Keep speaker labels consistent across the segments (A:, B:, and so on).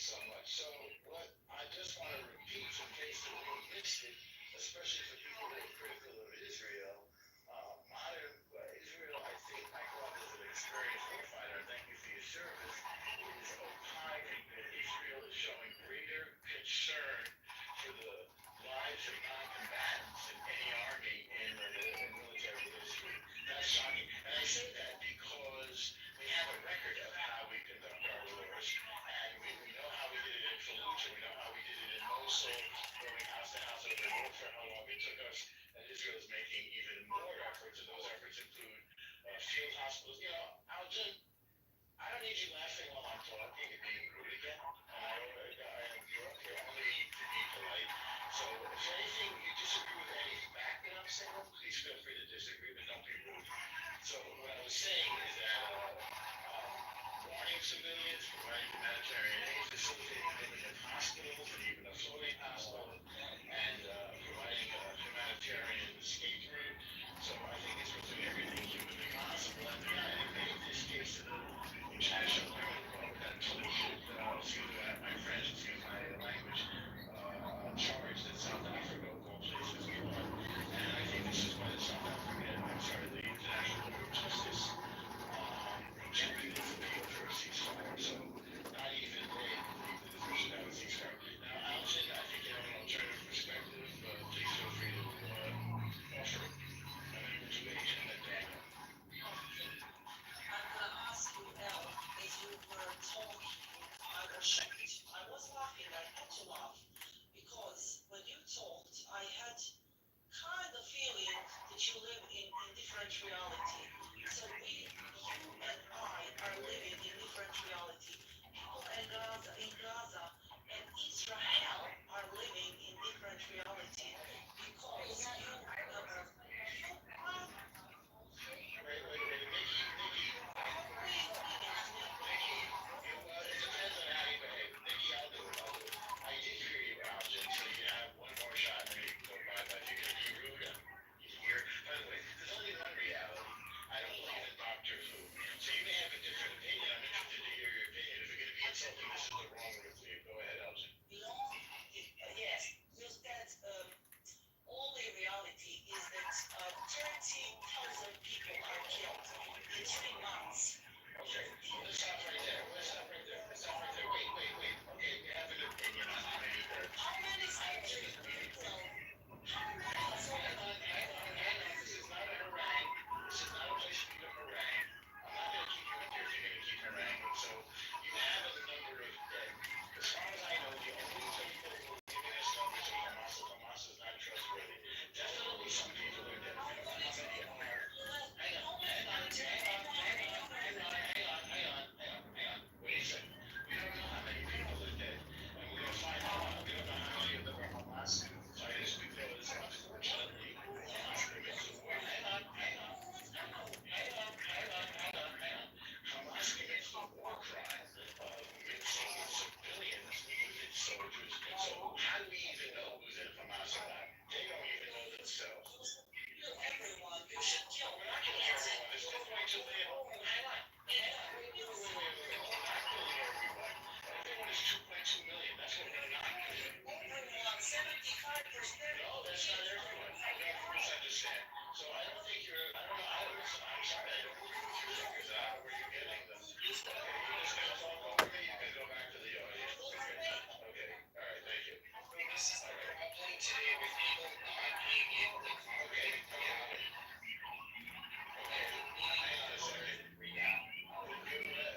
A: so much. So, what I just want to repeat in case the room missed it, especially for people that are critical of Israel. Modern Israel, I think, I grew up as an experienced warfighter, and thank you for your service, is opining that Israel is showing greater concern for the lives of non-combatants in any army in military history. That's shocking. And I say that because we have a record of how we conduct our wars, and we know how we did it in Fallujah, we know how we did it in Mosul, going house to house over warfare, how long it took us, and Israel is making even more efforts, and those efforts include field hospitals. You know, Algin, I don't need you laughing while I'm talking and being rude again. You're up here only to be polite. So if anything, you disagree with anything back that I'm saying, please feel free to disagree, but don't be rude. So what I was saying is that warning civilians, providing humanitarian aid, facilitating living at hospitals and even a floating hospital, and providing a humanitarian escape route. So I think Israel's doing everything humanly possible, and they made this case to the International Criminal Court that polluted, excuse my French, excuse my language, charge that South Africa, of all places, gave up. And I think this is why the International Court of Justice rejected its appeal for a ceasefire. So not even they believe that Israel should have a ceasefire. Now, Algin, I think you have an alternative perspective. Please feel free to offer it. And then we'll do Agent and then Daniel.
B: I'm gonna ask you, Al, as you were talking, I was laughing, I had to laugh, because when you talked, I had kind of feeling that you live in different reality. So you and I are living in different reality. People in Gaza and Israel are living in different reality because
A: It depends on how you behave. Nikki, I'll do it. I did hear you, Algin, so you have one more shot and then you can go by. But if you're going to be rude, you can hear. By the way, there's only one reality. I don't believe in Dr. Who. So you may have a different opinion. I'm interested to hear your opinion. If you're going to be insulting, this is the wrong route for you. Go ahead, Algin.
B: yes, just that only reality is that 30,000 people are killed in 3 months.
A: Okay, let's stop right there. Wait. Okay, you have an opinion on how many there are.
B: How many soldiers do you kill? How many soldiers?
A: Hang on. This is not a harangue. This is not a place for you to harangue. I'm not going to keep you in here if you're going to keep haranguing. So you have a number of dead. As far as I know, the only people who are giving us numbers are Hamas is not trustworthy. Definitely some people are dead. We don't know how many are. Hang on. Wait a second. We don't know how many people are dead. And we're going to find out. We don't know how many of them are Hamas fighters because, unfortunately, Hamas commits a war. Hang on. Hamas commits the war crime of mixing civilians with its soldiers. So how do we even know who's in Hamas or not? They don't even know themselves.
B: Kill everyone. You should kill.
A: We're not killing everyone. There's 2.2 million. Hang on. Wait. We're not killing everyone. Everyone is 2.2 million. That's what we're not killing.
B: Everyone, 75%.
A: No, that's not everyone. You don't misunderstand. So I don't think I don't know. I'm sorry. I don't agree with your figures. I don't know where you're getting them. Okay, you're just going to talk over me. You can go back to the audience. Okay. All right. Thank you.
C: This is the complaint today with people not being able to congregate together.
A: Hang on a second.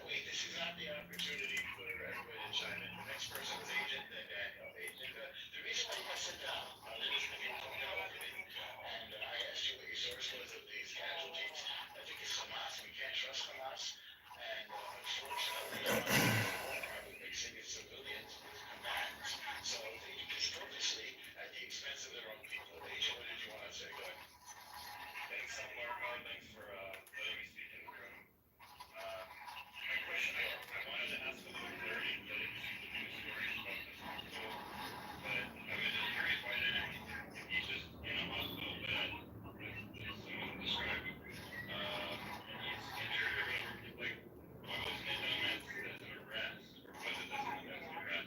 A: Wait, this is not the opportunity for everybody to chime in. The next person was Agent, then Daniel. The reason why you got sit down, is because you were talking over me. And I asked you what your source was of these casualties. I think it's Hamas. We can't trust Hamas. And unfortunately, they're mixing its civilians with combatants. So they do this purposely at the expense of their own people. Agent, what did you want to say? Go ahead.
D: Thanks, Marco. Thanks for letting me speak in the room. My question, I wanted to ask a little clarity related to the news stories about this hospital, but I was just curious why didn't he just in a hospital bed, as someone described, he's injured or like, why wasn't it done as an arrest, or was it done as an arrest?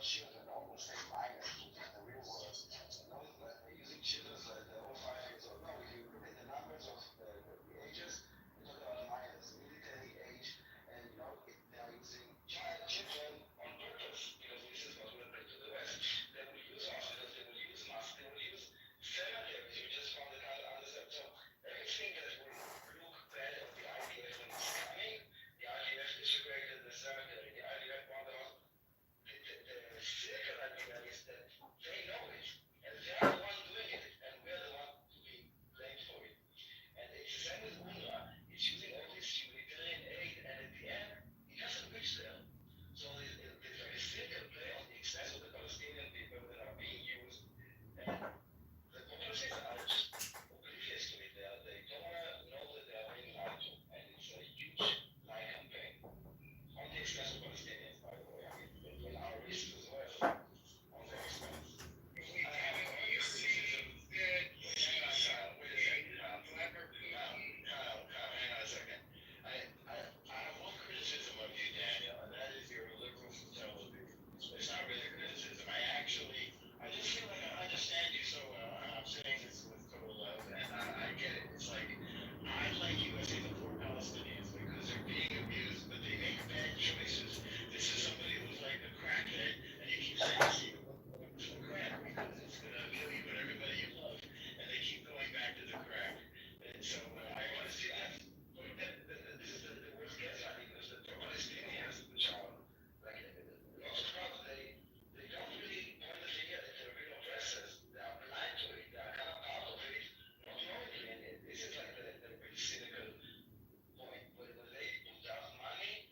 A: children, almost like minors, in the real world. No, using children like over 5 years old. No, if you look at the numbers of the ages, you talk about minors, military age, and they are using children on purpose because this is what will bring to the West. They will use hospitals, they will use masks, they will use cemeteries. We just found another understep. So everything that will look bad of the IDF when it's coming, the IDF disintegrated the cemetery. The IDF wanted us. The cynical idea is that they know it, and they are the one doing it, and we are the one to be blamed for it. And it's the same with UNRWA. It's using all this humanitarian aid, and at the end, it doesn't reach there. So the very cynical play on the expense of the Palestinian people that are being used, and the populations are just oblivious to it. They don't want to know that they are being lied to, and it's a huge lie campaign on the expense of Palestinians, by the way. I mean, in our risks as well, on their expense.
C: Do you see that
A: Hang on, Kyle, wait a second, Kyle.
C: clever
A: Kyle, hang on a second. I have one criticism of you, Daniel, and that is your liberal futility. It's not really a criticism. I just feel like I understand you so well, and I'm saying this with total love, and I get it. It's like, I like USA the poor Palestinians because they're being abused, but they make bad choices. This is somebody who's like a crackhead, and you keep saying, see, the crack because it's going to kill you and everybody you love, and they keep going back to the crack. And so I want to see that. This is the worst case I think is that the Palestinians, which are like lots of problems, they don't really point the finger at the real oppressors. They are blind to it. They are kind of part of it, not knowing it. And this is like the pretty cynical point. When they put out money,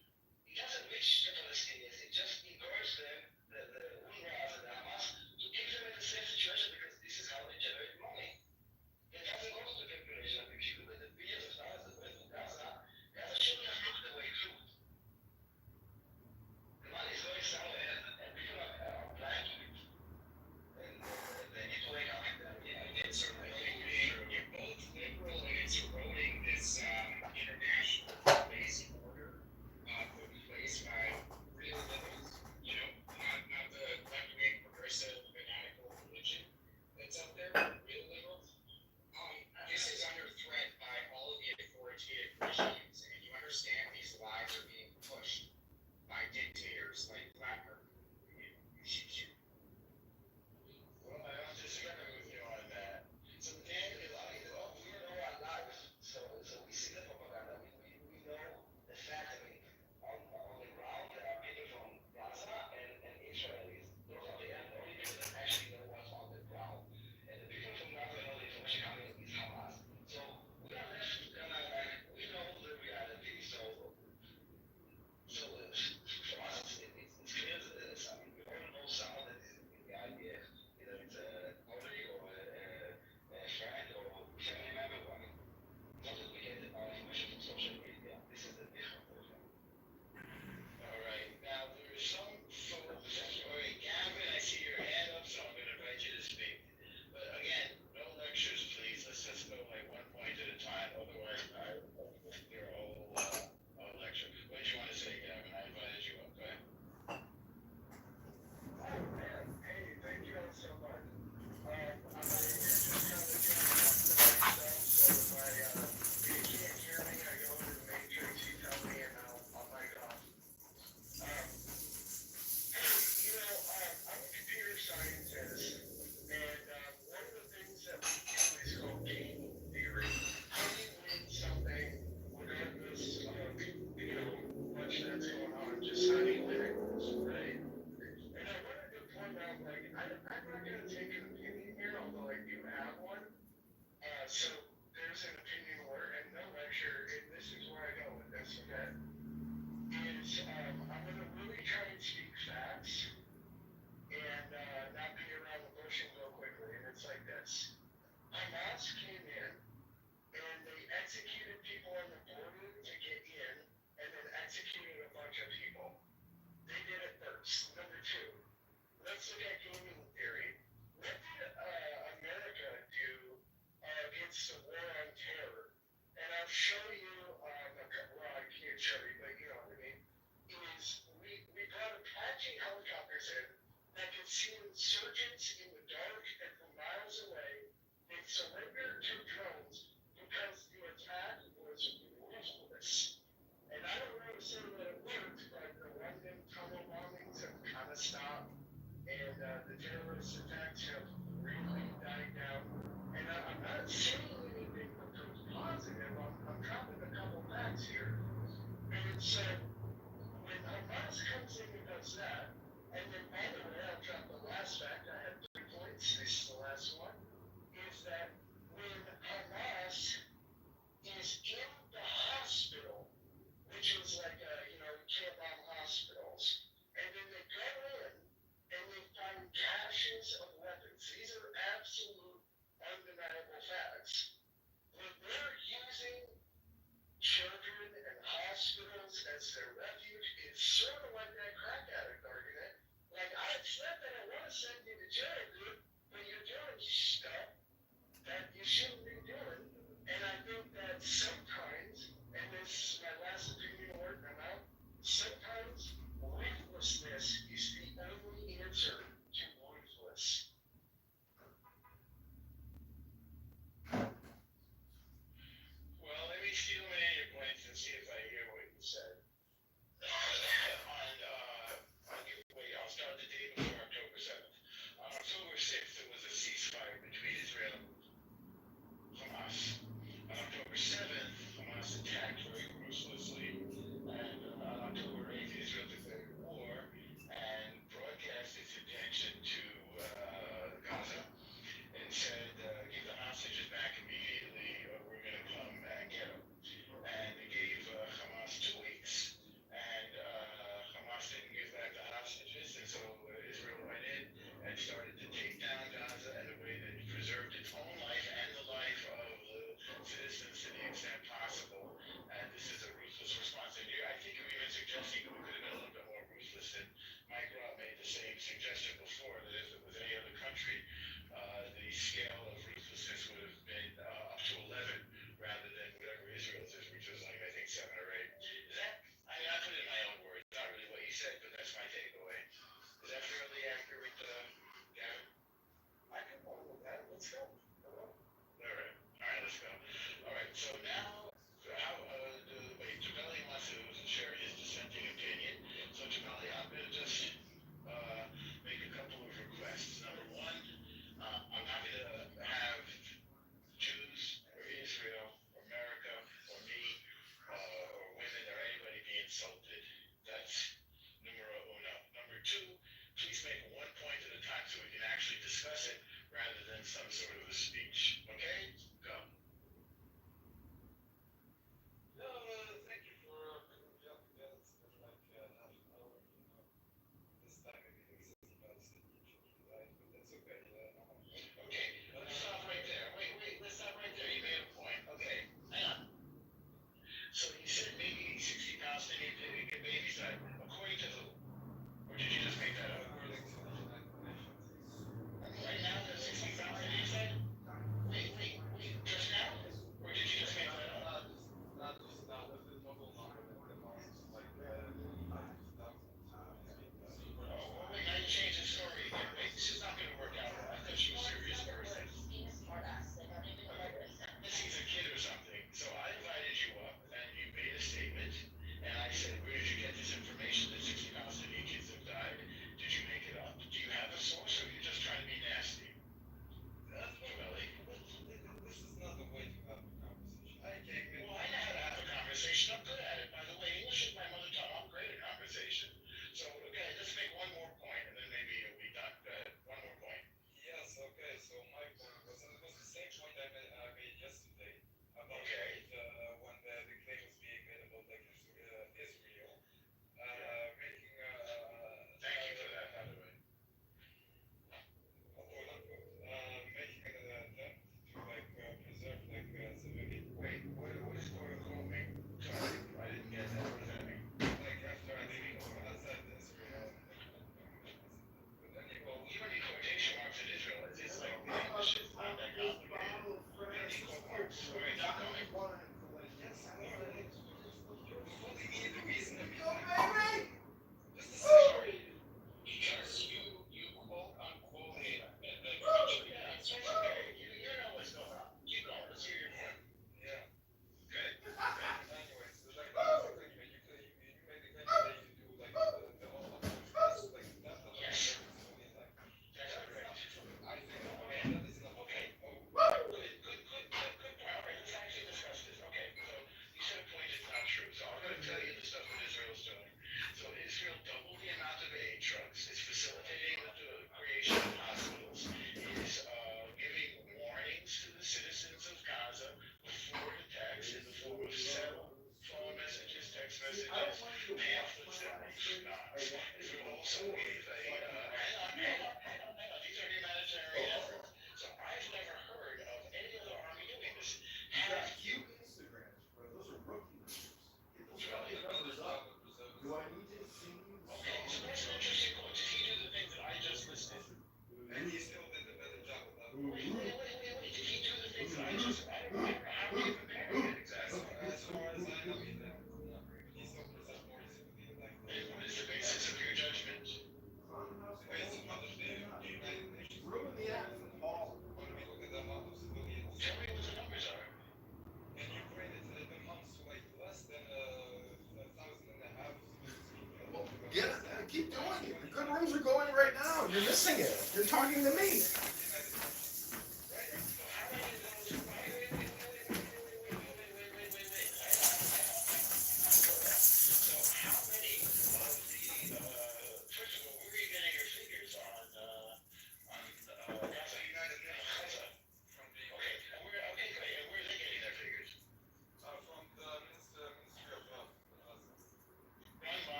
A: it doesn't reach the Palestinians. It just encourages them, the UNRWA and the Hamas, to keep them in the same situation because this is how they generate money. It doesn't go to the population. If you look at the billions of dollars that went to Gaza, Gaza shouldn't have looked the way it looked. The money is going somewhere, and people are blind to it. And they need to wake up.
C: it's eroding, you're both liberal and it's eroding this international basic order put in place by real liberals, not the left-wing progressive fanatical religion that's up there, real liberals. This is under threat by all of the authoritative regimes, and you understand these lies are being pushed by dictators like Vladimir Putin, who shoots you.
A: Well, I don't disagree with you on that. So Daniel, we know our lives. So we see the propaganda. We know the fact. I mean, on the ground, there are people from Gaza and Israelis. Those are the only people that actually know what's on the ground. And the people from Gaza know the information coming is Hamas. So we are left kind of like, we know the reality. So for us, it's clear that I mean, we all know someone that is in the IDF, either it's a colleague or a friend or family member. I mean, not that we get our information from social media. This is the different version. All right. Now, there is some folks. All right, Gavin, I see your hand up, so I'm going to invite you to speak. But again, no lectures, please. Let's just go like one point at a time. Otherwise, your whole lecture. What did you want to say, Gavin? I invited you up. Go ahead. Oh, man. Hey, thank you all so much. I'm not here just kind of doing myself, so if you can't hear me, I go into the matrix, you tell me, and I'll mic off. I'm a computer scientist, and one of the things that we do is called game theory. How do you win something regardless of, much that's going on, just how do you win it, right? And I wanted to point out, like, I'm not going to take an opinion here, although I do have one. So there's an opinion where, and no lecture, and this is where I go with this, okay? I'm going to really try and speak facts and not beat around the bush and go quickly. And it's like this. Hamas came in and they executed people on the border to get in and then executed a bunch of people. They did it first. Number two, let's look at gaming theory. What did America do against the war on terror? surrendered to drones because the attack was ruthless. And I don't want to say that it worked, but the London tunnel bombings have kind of stopped, and the terrorist attacks have really died down. And I'm not saying anything that proves positive. I'm dropping a couple facts here. And so when Hamas comes in and does that, and then by the way, I'll drop the last fact. I had 3 points. This is the last one. Is that when Hamas is in the hospital, which is like you can't bomb hospitals, and then they go in and they find caches of weapons. These are absolute, undeniable facts. When they're using children and hospitals as their refuge, it's sort of like that crack addict argument. Like, it's not that I want to send you to jail, dude, but you're doing stuff that you shouldn't be doing. And I think that sometimes, and this is my last opinion word, I'm out, sometimes ruthlessness is the only answer to ruthless.
C: Well, let me steal many of your points and see if I hear what you said. I'll start the day before October 7th. On October 6th, there was a ceasefire between Israel and Hamas. On October 7th, Hamas attacked very ruthlessly, and on October 8th, Israel declared war and broadcast its intention to Gaza and said, give the hostages back immediately or we're going to come and get them. And they gave Hamas 2 weeks, and Hamas didn't give back the hostages, and so Israel went in and started to take down Gaza in a way that preserved its own life and the life of the citizens to the extent possible. And this is a ruthless response. And I think you're even suggesting that we could have been a little bit more ruthless. And Mike Robb made the same suggestion before, that if it was any other country, the scale of ruthlessness would have been up to 11 rather than whatever Israel's is, which was like, I think, 7 or 8. Is that, I put it in my own words, not really what you said, but that's my takeaway. Is that fairly accurate, Gavin?
A: I can roll with that. Let's go.
C: All right, let's go. All right, so now, Tabelli wants to share his dissenting opinion. So Tabelli, I'm going to just make a couple of requests. Number one, I'm not going to have Jews or Israel or America or me or women or anybody be insulted. That's numero uno. Number two, please make one point at a time so we can actually discuss it rather than some sort of a speech. Okay? Go.
E: No, thank you for bringing me up again. It's been like half an hour, This time maybe there's about usually right, but that's okay.
C: Okay, let's stop right there. Wait, let's stop right there. You made a point. Okay, hang on. So you said maybe 60 Palestinians didn't get babies died. According to who? Or did you just make that up?
E: According to the United Nations.
C: Right now there's 60 Palestinians dead? Wait,
F: You're missing it. You're talking to me.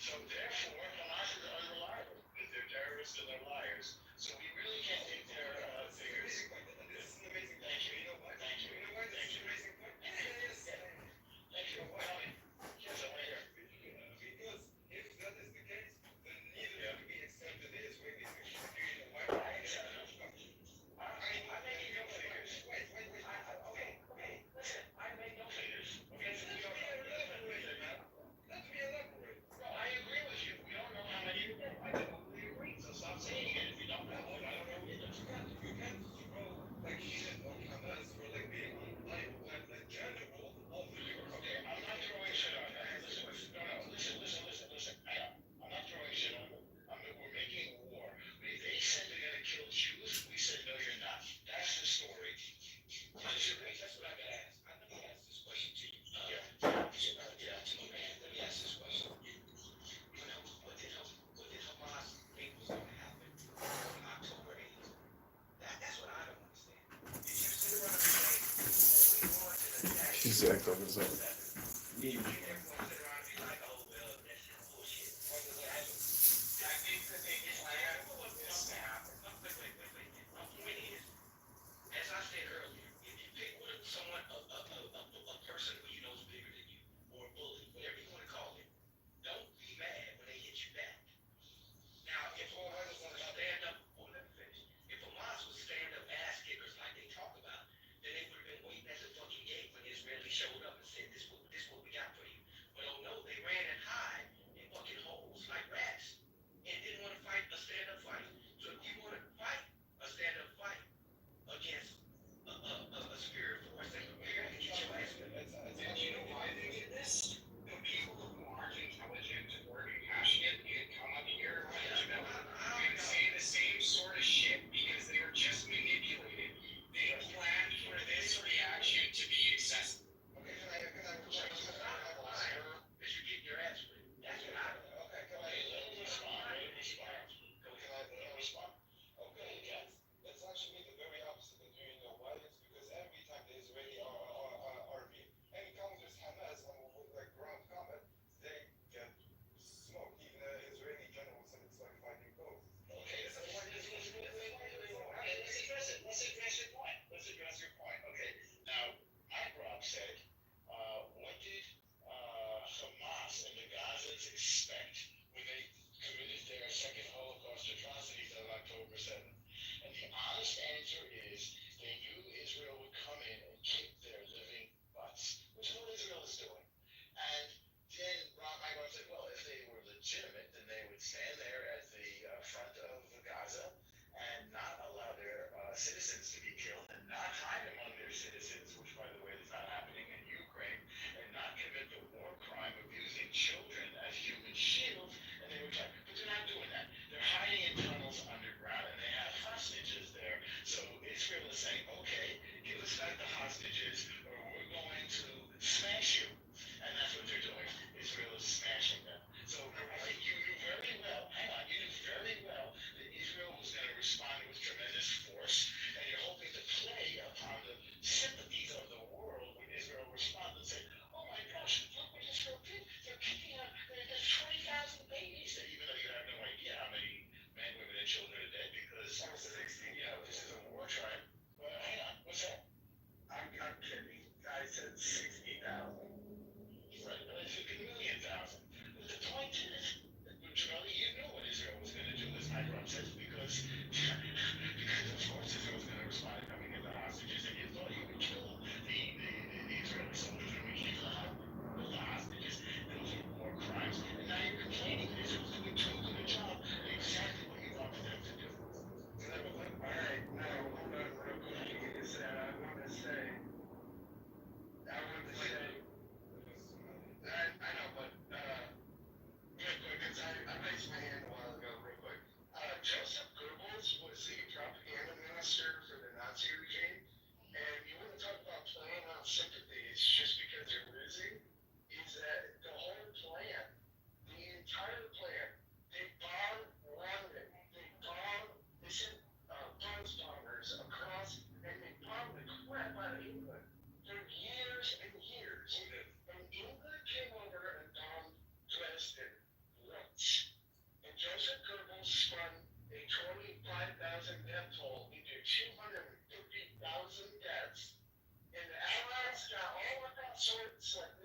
A: So therefore, Hamas is unreliable. That they're terrorists and they're liars. So we really can't take their figures.
E: This is an amazing point.
A: Thank you.
E: You know what?
A: Thank you.
E: You know what? This is an amazing point. Yes.
A: Thank you. Tell me. Yes, I want to hear.
E: Because if that is the case, then neither
A: Yeah.
E: do we accept the Israelis. Do you know why?
A: I accept them. I'm making no figures.
E: Wait.
A: Okay. Listen, I make no figures. Okay. So we don't know.
E: Let me elaborate.
A: No, I agree with you. We don't know how many to get. I totally agree. So stop saying it. If you don't know, I don't know either.
E: You can't throw like shit on Hamas for like being like general of the Europe.
A: Okay, I'm not throwing shit on them. Listen. Hang on. I'm not throwing shit on them. We're making war. They said they're going to kill Jews. We said, no, you're not. That's the story.
E: That's what I gotta ask. Let me ask this question to you.
A: Yeah.
E: Let me ask this question. What did Hamas think was going to happen on October 8th? That's what I don't understand. Did you sit around and say, we want to attack
F: Exactly.
E: everyone sit around and be like, oh, well, that's just bullshit. I think that they just like, this happened. Wait. My point is, as I said earlier, if you pick someone, a person who you know is bigger than you, or a bully, whatever you want to call it, don't be mad when they hit you back. Now, if Hamas was going to stand up, let me finish. If Hamas was stand up ass kickers like they talk about, then they would have been waiting at the fucking gate when the Israelis showed up and said, this what we got for you. But oh no, they ran and hide in fucking holes like rats and didn't want to fight a stand up fight. So if you want to fight a stand up fight against a superior force, then you're going to get your ass beat.
C: And you know why they did this? The people who aren't intelligent or compassionate can come up here and say the same sort of shit because they were just manipulated. They planned for this reaction to be excessive.
E: Okay, can I
A: Because you get your ass beat. That's what I do.
E: okay, can I
A: Let me respond.
E: Okay, that's actually the very opposite. And do you know why? It's because every time the Israeli army encounters Hamas on like ground combat, they get smoked. Even the Israeli general said it's like fighting ghosts.
A: Okay, let's address your point. Okay, now, Mike Rob said, what did Hamas and the Gazans expect when they committed their second Holocaust atrocities on October 7th? And the honest answer is they knew Israel would come in and kick their living butts, which is what Israel is doing. And then Mike Rob said, well, if they were legitimate, then they would stand there at the front of Gaza and not allow their citizens to be killed and not hide among their citizens, which, by the way, is not happening in Ukraine, and not commit the war crime of using children as human shields. And they would try, but they're not doing that. They're hiding in tunnels underground, and they have hostages there. So Israel is saying, okay, give us back the hostages, or we're going to smash you. And that's what they're doing. Israel is smashing them.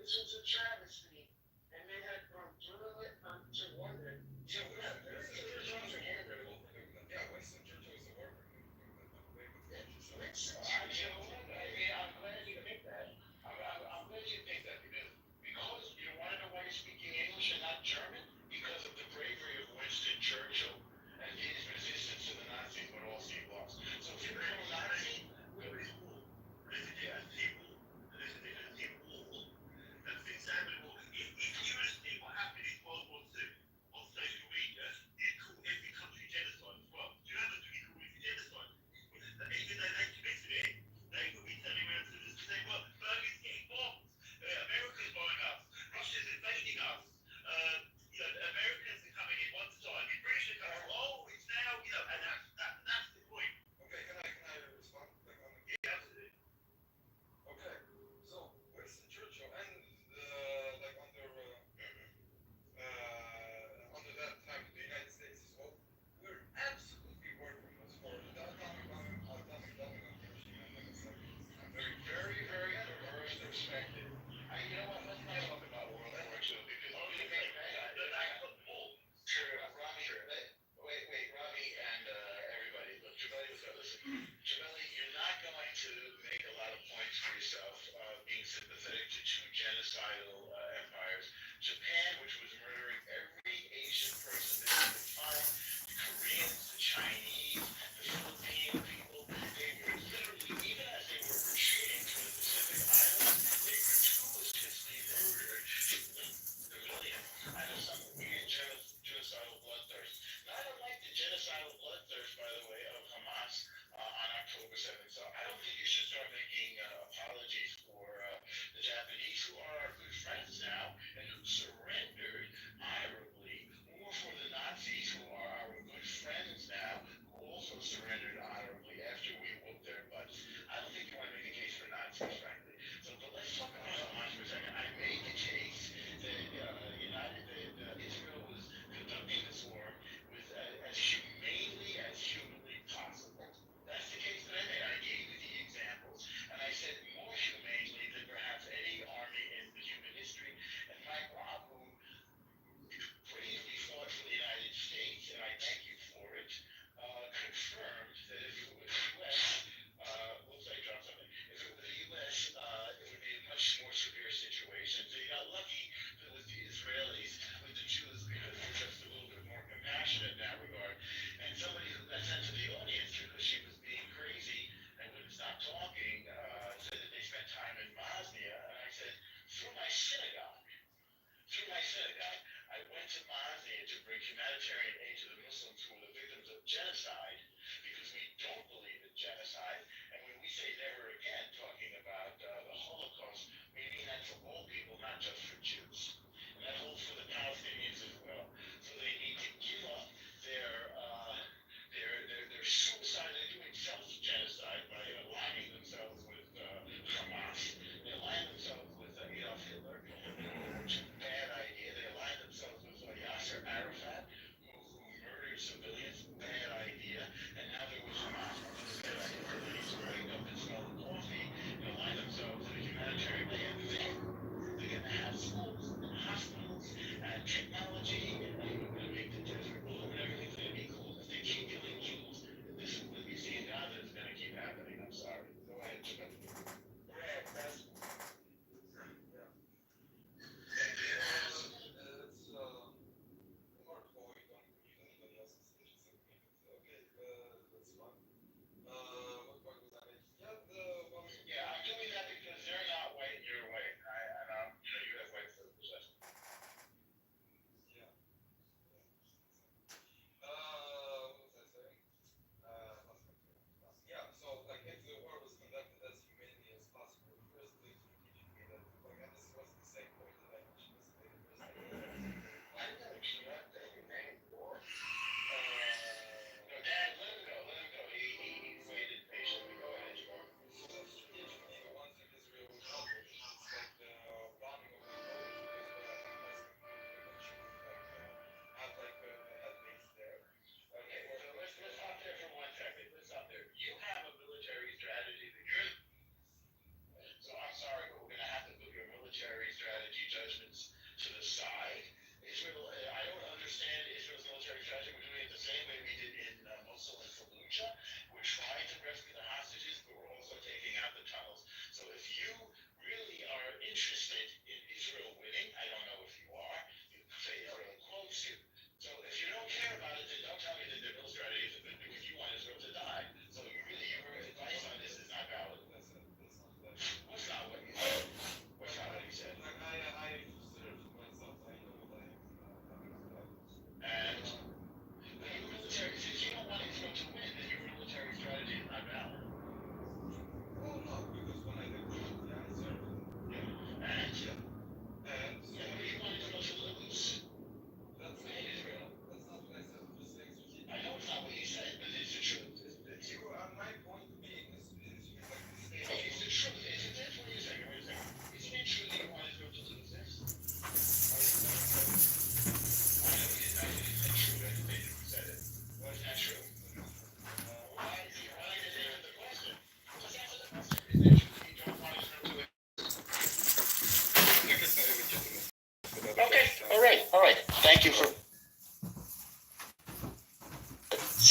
E: this was a travesty, and they had from Druid to wonder.
C: Yeah, Winston Churchill was a war criminal. Yeah, Winston Churchill was a war criminal.
E: Winston
A: You
E: Churchill.
A: know what? I mean, I'm glad you think that. I'm glad you think that because you want to know why you're speaking English and not German? Because of the bravery of Winston Churchill and his resistance to the Nazis, but also he lost. So if you're a Nazi,
E: Nobody's cool. This is the rule. This is the rule. That's exactly what we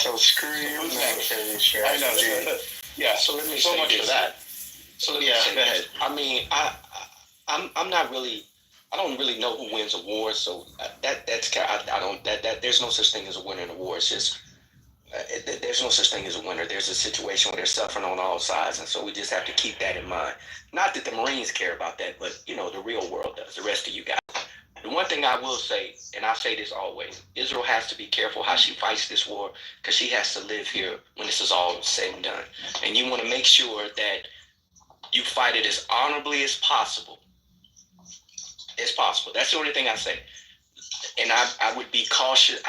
A: So screw you.
G: Who's
A: No,
G: next?
A: okay,
G: I know. Yeah.
H: So let me
G: So
H: say
G: much
H: this.
G: for that.
H: So let me
G: Yeah,
H: say
G: go
H: this.
G: ahead.
H: I mean, I'm not really. I don't really know who wins a war, so I don't there's no such thing as a winner in a war. It's just there's no such thing as a winner. There's a situation where they're suffering on all sides, and so we just have to keep that in mind. Not that the Marines care about that, but the real world does. The rest of you guys. The one thing I will say, and I say this always, Israel has to be careful how she fights this war because she has to live here when this is all said and done. And you want to make sure that you fight it as honorably as possible. That's the only thing I say. And I would be cautious.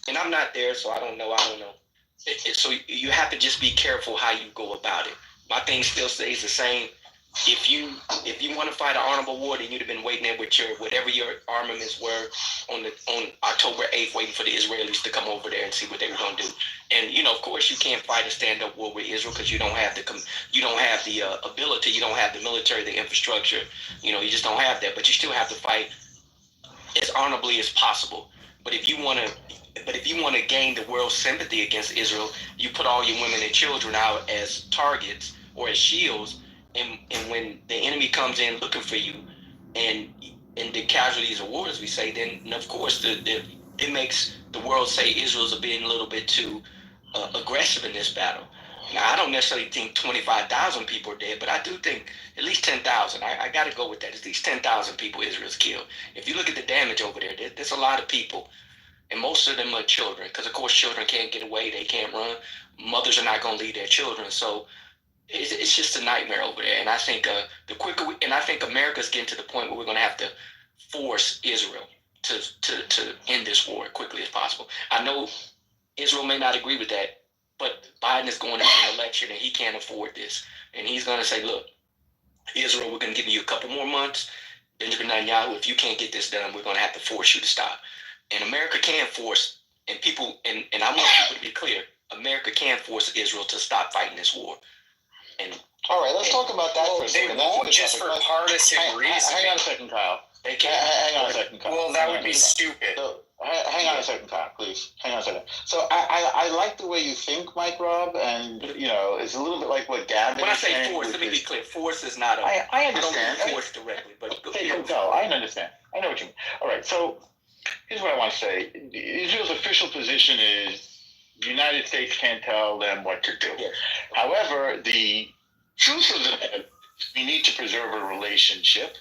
H: And I'm not there, so I don't know. So you have to just be careful how you go about it. My thing still stays the same. If you want to fight an honorable war, then you'd have been waiting there with whatever your armaments were on October 8th, waiting for the Israelis to come over there and see what they were going to do. And of course, you can't fight a stand-up war with Israel because you don't have the ability, you don't have the military, the infrastructure. You just don't have that. But you still have to fight as honorably as possible. But if you want to gain the world's sympathy against Israel, you put all your women and children out as targets or as shields. And when the enemy comes in looking for you, and the casualties of war, as we say, then of course it makes the world say Israel's being a little bit too aggressive in this battle. Now, I don't necessarily think 25,000 people are dead, but I do think at least 10,000. I got to go with that. At least 10,000 people Israel's killed. If you look at the damage over there's a lot of people, and most of them are children, because of course children can't get away, they can't run. Mothers are not going to leave their children, so it's just a nightmare over there. And I think I think America's getting to the point where we're going to have to force Israel to end this war as quickly as possible. I know Israel may not agree with that, but Biden is going into an election and he can't afford this. And he's going to say, look, Israel, we're going to give you a couple more months. Benjamin Netanyahu, if you can't get this done, we're going to have to force you to stop. And America can force, and I want people to be clear, America can force Israel to stop fighting this war. And
G: All right, let's talk about that for a second.
C: They won't just for partisan reasons.
G: Hang on a second, Kyle.
H: they can.
G: Hang on a second, Kyle.
C: Well, that would be stupid.
G: So, hang on a second, Kyle, please. Hang on a second. So I like the way you think, Mike Rob, and it's a little bit like what Gavin.
H: When I
G: is
H: say
G: saying,
H: force, let me be clear. Force is not a.
G: I
H: don't
G: understand.
H: mean force directly, but
G: No, I understand. I know what you mean. All right, so here's what I want to say. Israel's official position is the United States can't tell them what to do.
H: Yes.
G: However, the truth of the matter, we need to preserve a relationship,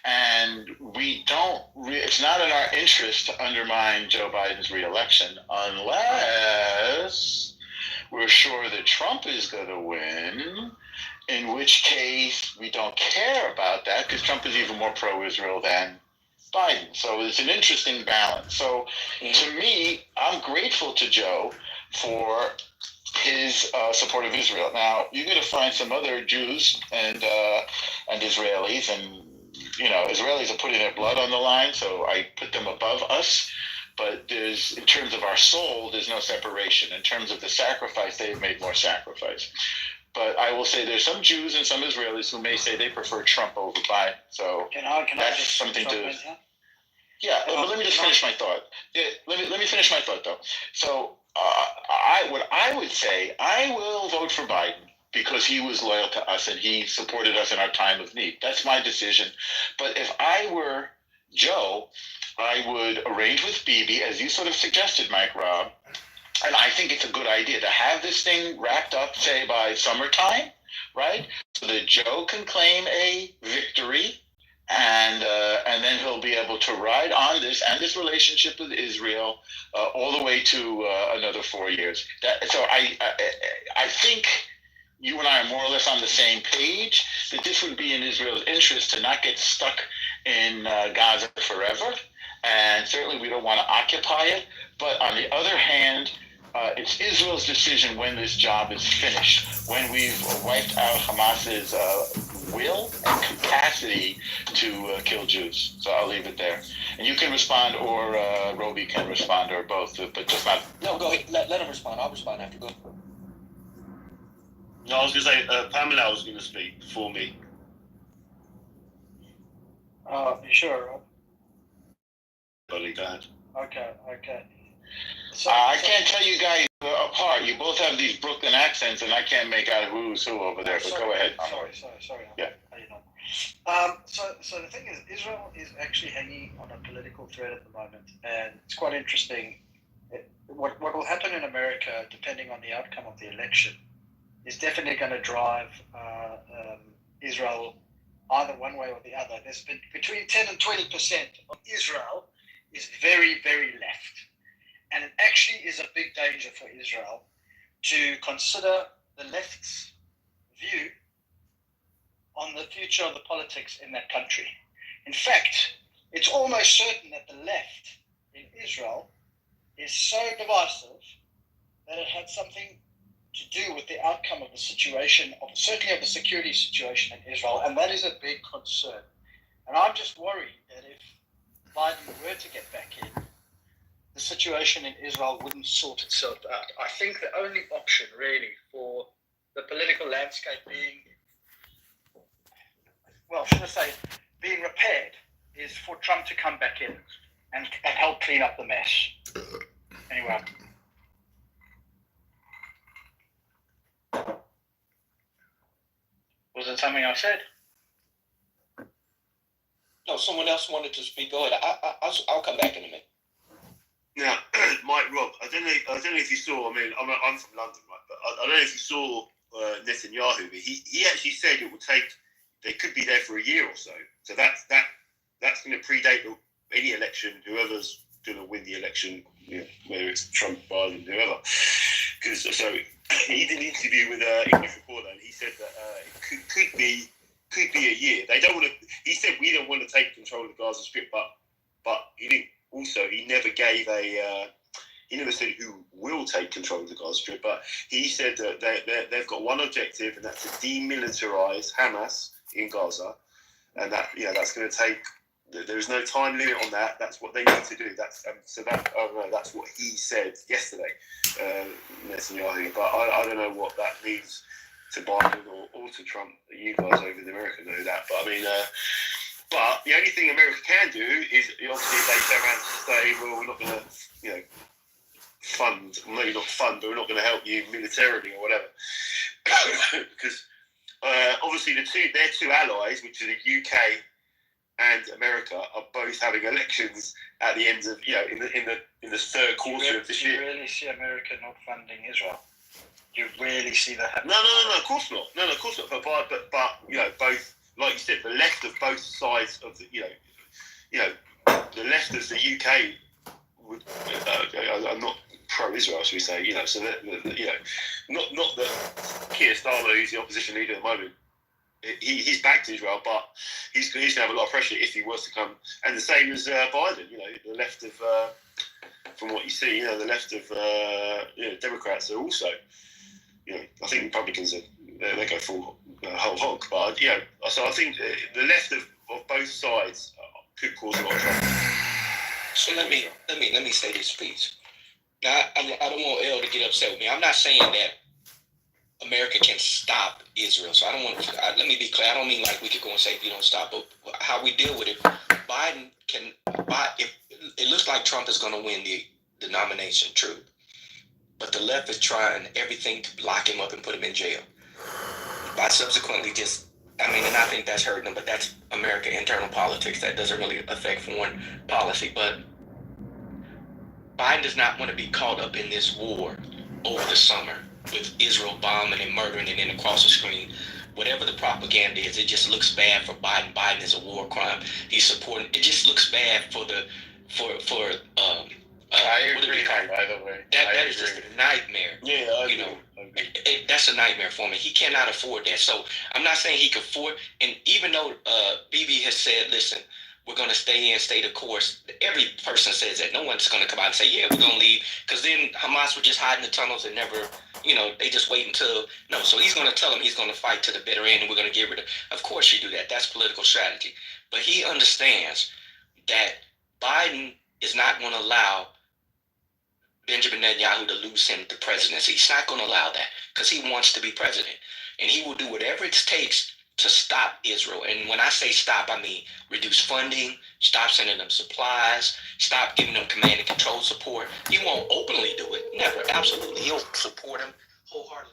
G: and it's not in our interest to undermine Joe Biden's reelection unless we're sure that Trump is going to win, in which case we don't care about that because Trump is even more pro-Israel than Biden. So it's an interesting balance. So to me, I'm grateful to Joe for his support of Israel. Now, you're going to find some other Jews and Israelis, and Israelis are putting their blood on the line, so I put them above us. But in terms of our soul, there's no separation. In terms of the sacrifice, they've made more sacrifice. But I will say there's some Jews and some Israelis who may say they prefer Trump over Biden. So that's something to. Yeah, but let me just finish my thought. Let me finish my thought though. So what I would say, I will vote for Biden because he was loyal to us and he supported us in our time of need. That's my decision. But if I were Joe, I would arrange with Bibi, as you sort of suggested, Mike Rob, and I think it's a good idea to have this thing wrapped up, say, by summertime, right? So that Joe can claim a victory, and then he'll be able to ride on this relationship with Israel all the way to another 4 years. So I think you and I are more or less on the same page that this would be in Israel's interest to not get stuck in Gaza forever, and certainly we don't want to occupy it. But on the other hand, it's Israel's decision when this job is finished, when we've wiped out Hamas's will and capacity to kill Jews. So I'll leave it there. And you can respond, or Roby can respond, or both, but just not.
H: No, go ahead. Let him respond. I'll respond after. Go.
D: No, I was going to say, Pamela was going to speak before me.
I: Sure.
D: Buddy, go ahead.
I: Okay.
G: I can't tell you guys apart. You both have these Brooklyn accents, and I can't make out who's who over there. But go ahead.
I: Sorry.
G: Yeah.
I: How you doing? So the thing is, Israel is actually hanging on a political thread at the moment, and it's quite interesting. What will happen in America, depending on the outcome of the election, is definitely going to drive Israel either one way or the other. There's been between 10 and 20% of Israel is very, very left. And it actually is a big danger for Israel to consider the left's view on the future of the politics in that country. In fact, it's almost certain that the left in Israel is so divisive that it had something to do with the outcome of the situation, certainly of the security situation in Israel, and that is a big concern. And I'm just worried that if Biden were to get back in, the situation in Israel wouldn't sort itself out. I think the only option really for the political landscape being, well, should I say, being repaired is for Trump to come back in and help clean up the mess. Anyway. Was it something I said?
H: No, someone else wanted to speak. Go ahead. I'll come back in a minute.
D: Now, Mike, Rob, I don't know if you saw. I mean, I'm from London, right? But I don't know if you saw Netanyahu. But he actually said it would take. They could be there for a year or so. So that's going to predate any election. Whoever's going to win the election, whether it's Trump, Biden, whoever. Because he did an interview with English Reporter, and he said that it could be a year. They don't want to. He said we don't want to take control of the Gaza Strip, but he didn't. Also, he never gave he never said who will take control of the Gaza Strip, but he said that they've got one objective, and that's to demilitarize Hamas in Gaza, and that's going to take. There is no time limit on that. That's what they need to do. That's what he said yesterday, Netanyahu. But I don't know what that means to Biden or to Trump. You guys over in America know that, but I mean. But the only thing America can do is obviously they turn around and say, well, we're not going to, fund, maybe not fund, but we're not going to help you militarily or whatever. Because obviously their two allies, which are the UK and America, are both having elections at the end of, in the third quarter of this year.
I: Do you really see America not funding Israel? Do you really see that happening?
D: No, of course not. No, of course not. But both. Like you said, the left of both sides of the, the left of the UK would are not pro-Israel, should we say? So that not that Keir Starmer, who's the opposition leader at the moment, he's backed Israel, but he's going to have a lot of pressure if he was to come. And the same as Biden, the left of, from what you see, the left of Democrats are also, I think Republicans they go full whole hog, but so I think the left of both sides could cause a lot of trouble.
H: So let me say this, please. Now I don't want Elle to get upset with me. I'm not saying that America can stop Israel. So I don't want. Let me be clear. I don't mean like we could go and say if you don't stop, but how we deal with it. Biden can. It looks like Trump is going to win the nomination, true, but the left is trying everything to lock him up and put him in jail. By subsequently and I think that's hurting them, but that's American internal politics. That doesn't really affect foreign policy. But Biden does not want to be caught up in this war over the summer with Israel bombing and murdering, and then across the screen, whatever the propaganda is, it just looks bad for Biden. Biden is a war crime. He's supporting. It just looks bad for
G: I agree, by the way.
H: That is just a nightmare.
D: Yeah, I agree.
H: That's a nightmare for me. He cannot afford that. So I'm not saying he can afford. And even though Bibi has said, listen, we're going to stay the course. Every person says that. No one's going to come out and say, yeah, we're going to leave. Because then Hamas would just hide in the tunnels and never, they just wait until. No, so he's going to tell them he's going to fight to the bitter end and we're going to get rid of. Of course you do that. That's political strategy. But he understands that Biden is not going to allow Benjamin Netanyahu to lose him the presidency. He's not going to allow that because he wants to be president. And he will do whatever it takes to stop Israel. And when I say stop, I mean reduce funding, stop sending them supplies, stop giving them command and control support, support. He won't openly do it. Never. Absolutely. He'll support him wholeheartedly.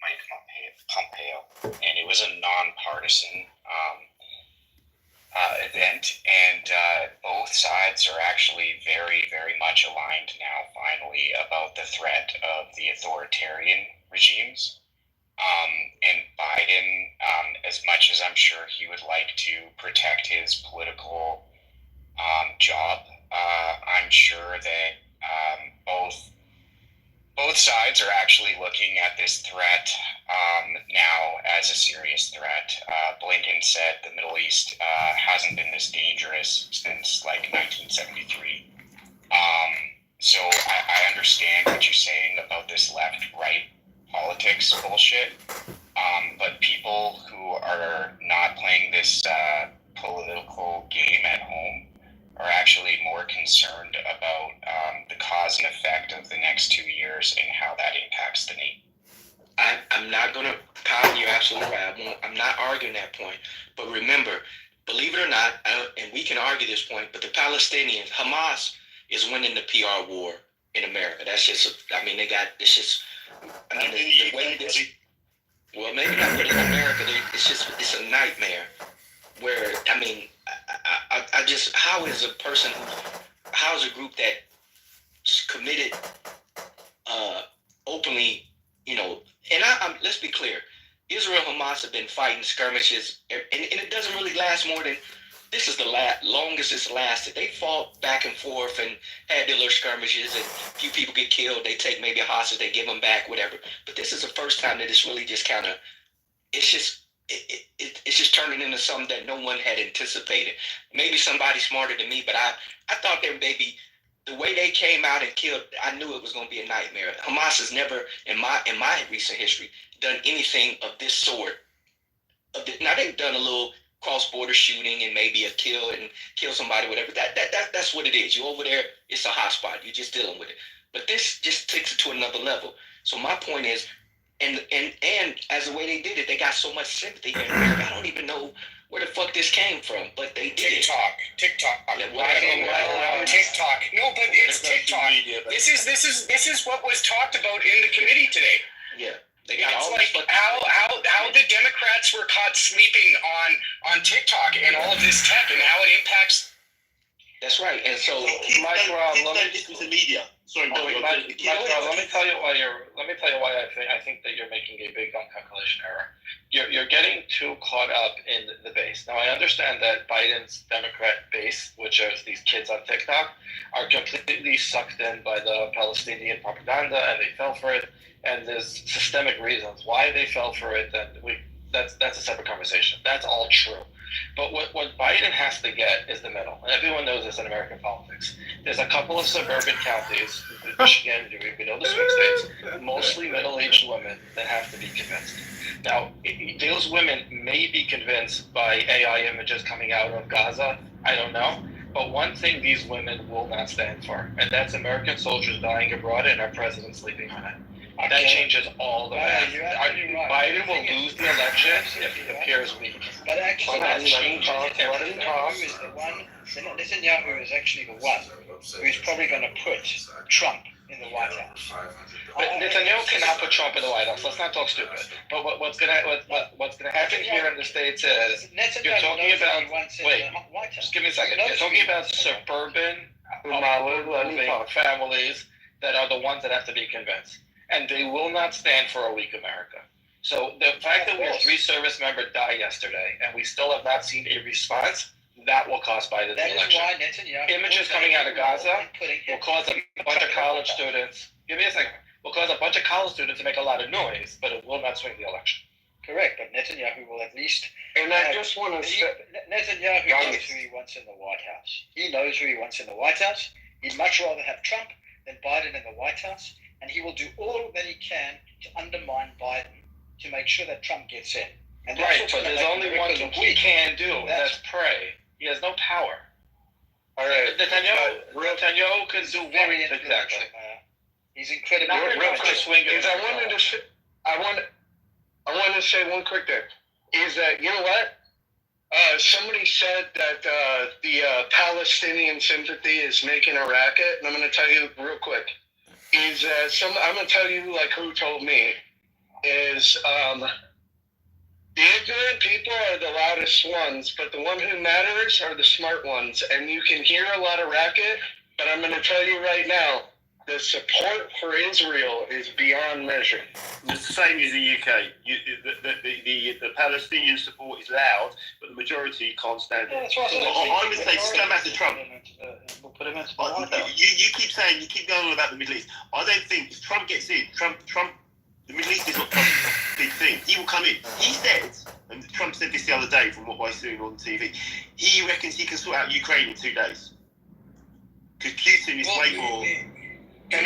C: Mike Pompeo, and it was a nonpartisan event, and both sides are actually very, very much aligned now, finally, about the threat of the authoritarian regimes. And Biden, as much as I'm sure he would like to protect his political job, I'm sure that both sides are actually looking at this threat now as a serious threat. Blinken said the Middle East hasn't been this dangerous since like 1973. So I understand what you're saying about this left-right politics bullshit, but people who are not playing this political game at home are actually more concerned about the cause and effect of the next 2 years and how that impacts the nation.
H: I'm not going to, Kyle, you're absolutely right. I'm not arguing that point. But remember, believe it or not, and we can argue this point, but the Palestinians, Hamas is winning the PR war in America. That's just, I mean, it's just, I mean, the way this, well, maybe not, but in America, it's a nightmare where, I mean, I just, how is a group that committed openly, you know, and let's be clear, Israel and Hamas have been fighting skirmishes, and it doesn't really last more than, this is the longest it's lasted. They fought back and forth and had their little skirmishes, and a few people get killed, they take maybe a hostage, they give them back, whatever. But this is the first time that it's really just kind of, it's just turning into something that no one had anticipated. Maybe somebody smarter than me, but I thought they maybe, the way they came out and killed, I knew it was going to be a nightmare. Hamas has never, in my recent history, done anything of this sort. Now they've done a little cross-border shooting and maybe a kill somebody, whatever. That's what it is. You're over there, it's a hotspot. You're just dealing with it. But this just takes it to another level. So my point is, and as the way they did it, they got so much sympathy here in America. I don't even know where the fuck this came from, but they did
C: TikTok.
H: Yeah,
C: TikTok. No, but it's TikTok. This is what was talked about in the committee today.
H: Yeah. They got
C: It's
H: all
C: like how the Democrats were caught sleeping on TikTok and all of this tech and how it impacts.
H: That's right. And so,
E: Mike, let me listen to media. Sorry,
I: let me tell you why I think that you're making a big dumb calculation error. You're getting too caught up in the base. Now I understand that Biden's Democrat base, which is these kids on TikTok, are completely sucked in by the Palestinian propaganda and they fell for it. And there's systemic reasons why they fell for it, and that's a separate conversation. That's all true. But what Biden has to get is the middle. And everyone knows this in American politics. There's a couple of suburban counties, Michigan, we know the swing states, mostly middle-aged women that have to be convinced. Now, those women may be convinced by AI images coming out of Gaza. I don't know. But one thing these women will not stand for, and that's American soldiers dying abroad and our president sleeping on it. That changes all the math. Biden will lose the election if he appears weak. But actually, Netanyahu is the one. Netanyahu is actually the one who is probably going to put Trump in the White House. But Netanyahu cannot put Trump in the White House. Let's not talk stupid. But what's gonna happen here in the States is you're talking about. Wait, just give me a second. You're talking about suburban, living families that are the ones that have to be convinced.
J: and they will not stand for a weak America. So the fact that we had 3 service members die yesterday and we still have not seen a response, that will cost Biden the election.
I: That is why Netanyahu
J: Images coming out of Gaza will cause a bunch of college students. Give me a second. Will cause a bunch of college students to make a lot of noise, but it will not swing the election.
I: Correct, but Netanyahu will at least.
F: And I just want to say,
I: Netanyahu knows who he wants in the White House. He knows who he wants in the White House. He'd much rather have Trump than Biden in the White House, and he will do all that he can to undermine Biden to make sure that Trump gets in. And that's
J: Right,
I: what's
J: but
I: gonna
J: there's
I: make
J: only
I: America
J: one thing
I: look
J: he
I: weak.
J: can do, and that's pray. He has no power.
F: all right,
J: Netanyahu can do one
I: Very
J: exactly.
I: influential, He's incredibly
J: Not
F: real
J: enough
F: quick,
J: to swing it.
F: is I want to say one quick thing. Is that, you know what? Somebody said that the Palestinian sympathy is making a racket, and I'm going to tell you real quick. I'm going to tell you like who told me is the ignorant people are the loudest ones, but the one who matters are the smart ones. And you can hear a lot of racket, but I'm going to tell you right now, the support for Israel is beyond measure.
D: It's the same as the UK. The Palestinian support is loud, but the majority can't stand
I: Yeah,
D: it.
I: that's what
D: I would say, just go back to Trump.
I: We'll put him into the White House.
D: You keep going on about the Middle East. I don't think if Trump gets in, the Middle East is not Trump's big thing. He will come in. He said, and Trump said this the other day from what I was seeing on TV, he reckons he can sort out Ukraine in 2 days. Because Putin is way more...
C: Like,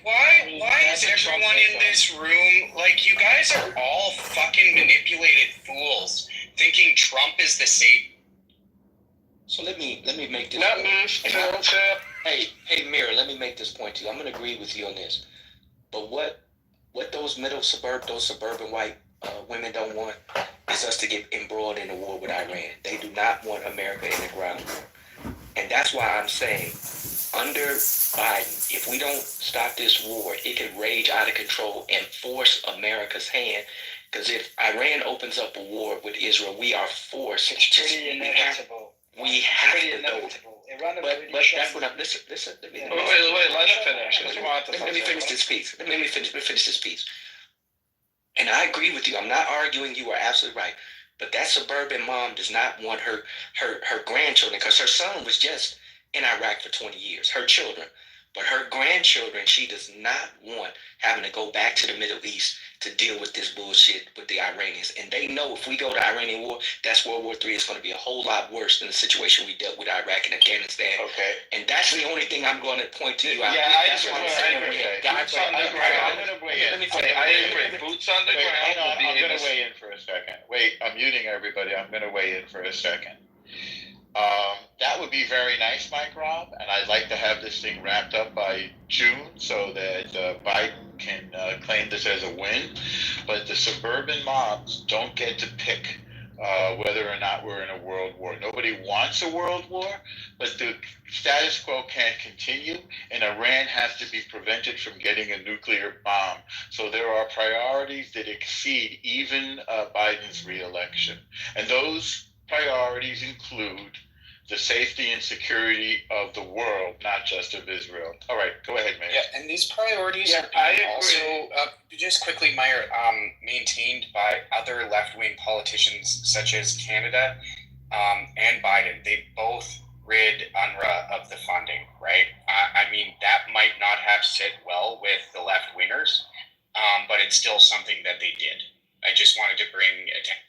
C: why is everyone in this room, like, you guys are all fucking manipulated fools, thinking Trump is the savior?
H: So let me make this.
F: Not me,
H: Hey, Mira, let me make this point to you. I'm gonna agree with you on this. But what those suburban white women don't want is us to get embroiled in a war with Iran. They do not want America in the ground war. And that's why I'm saying, under Biden, if we don't stop this war, it could rage out of control and force America's hand. Because if Iran opens up a war with Israel, we are forced. We have to go. But that's what I'm. Listen. Let me finish this piece. Let me finish this piece. And I agree with you. I'm not arguing. You are absolutely right. But that suburban mom does not want her grandchildren, because her son was just in Iraq for 20 years. Her children. But her grandchildren, she does not want having to go back to the Middle East to deal with this bullshit with the Iranians. And they know if we go to Iranian war, that's World War III. It's going to be a whole lot worse than the situation we dealt with Iraq and Afghanistan.
G: Okay.
H: And that's the only thing I'm going to point to you out.
J: Yeah, I agree.
G: I'm going to weigh in.
J: I agree. Boots on the ground.
G: I'm going to weigh in for a second. Wait, I'm muting everybody. I'm going to weigh in for a second. That would be very nice, Mike Rob, and I'd like to have this thing wrapped up by June so that Biden can claim this as a win. But the suburban mobs don't get to pick whether or not we're in a world war. Nobody wants a world war, but the status quo can't continue, and Iran has to be prevented from getting a nuclear bomb. So there are priorities that exceed even Biden's re-election. And those priorities include the safety and security of the world, not just of Israel. All right, go ahead, Mayor.
C: Yeah, and these priorities are being also, just quickly, Meyer, maintained by other left-wing politicians such as Canada and Biden. They both rid UNRWA of the funding, right? I mean, that might not have sit well with the left-wingers, but it's still something that they did. I just wanted to bring attention.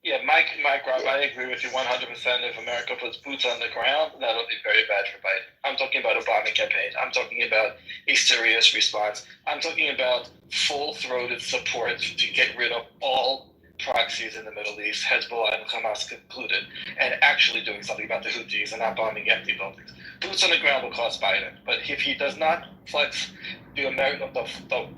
J: Yeah, Mike Rob, I agree with you 100%. If America puts boots on the ground, that'll be very bad for Biden. I'm talking about a bombing campaign. I'm talking about a serious response. I'm talking about full-throated support to get rid of all proxies in the Middle East, Hezbollah and Hamas included, and actually doing something about the Houthis and not bombing empty buildings. Boots on the ground will cost Biden, but if he does not flex the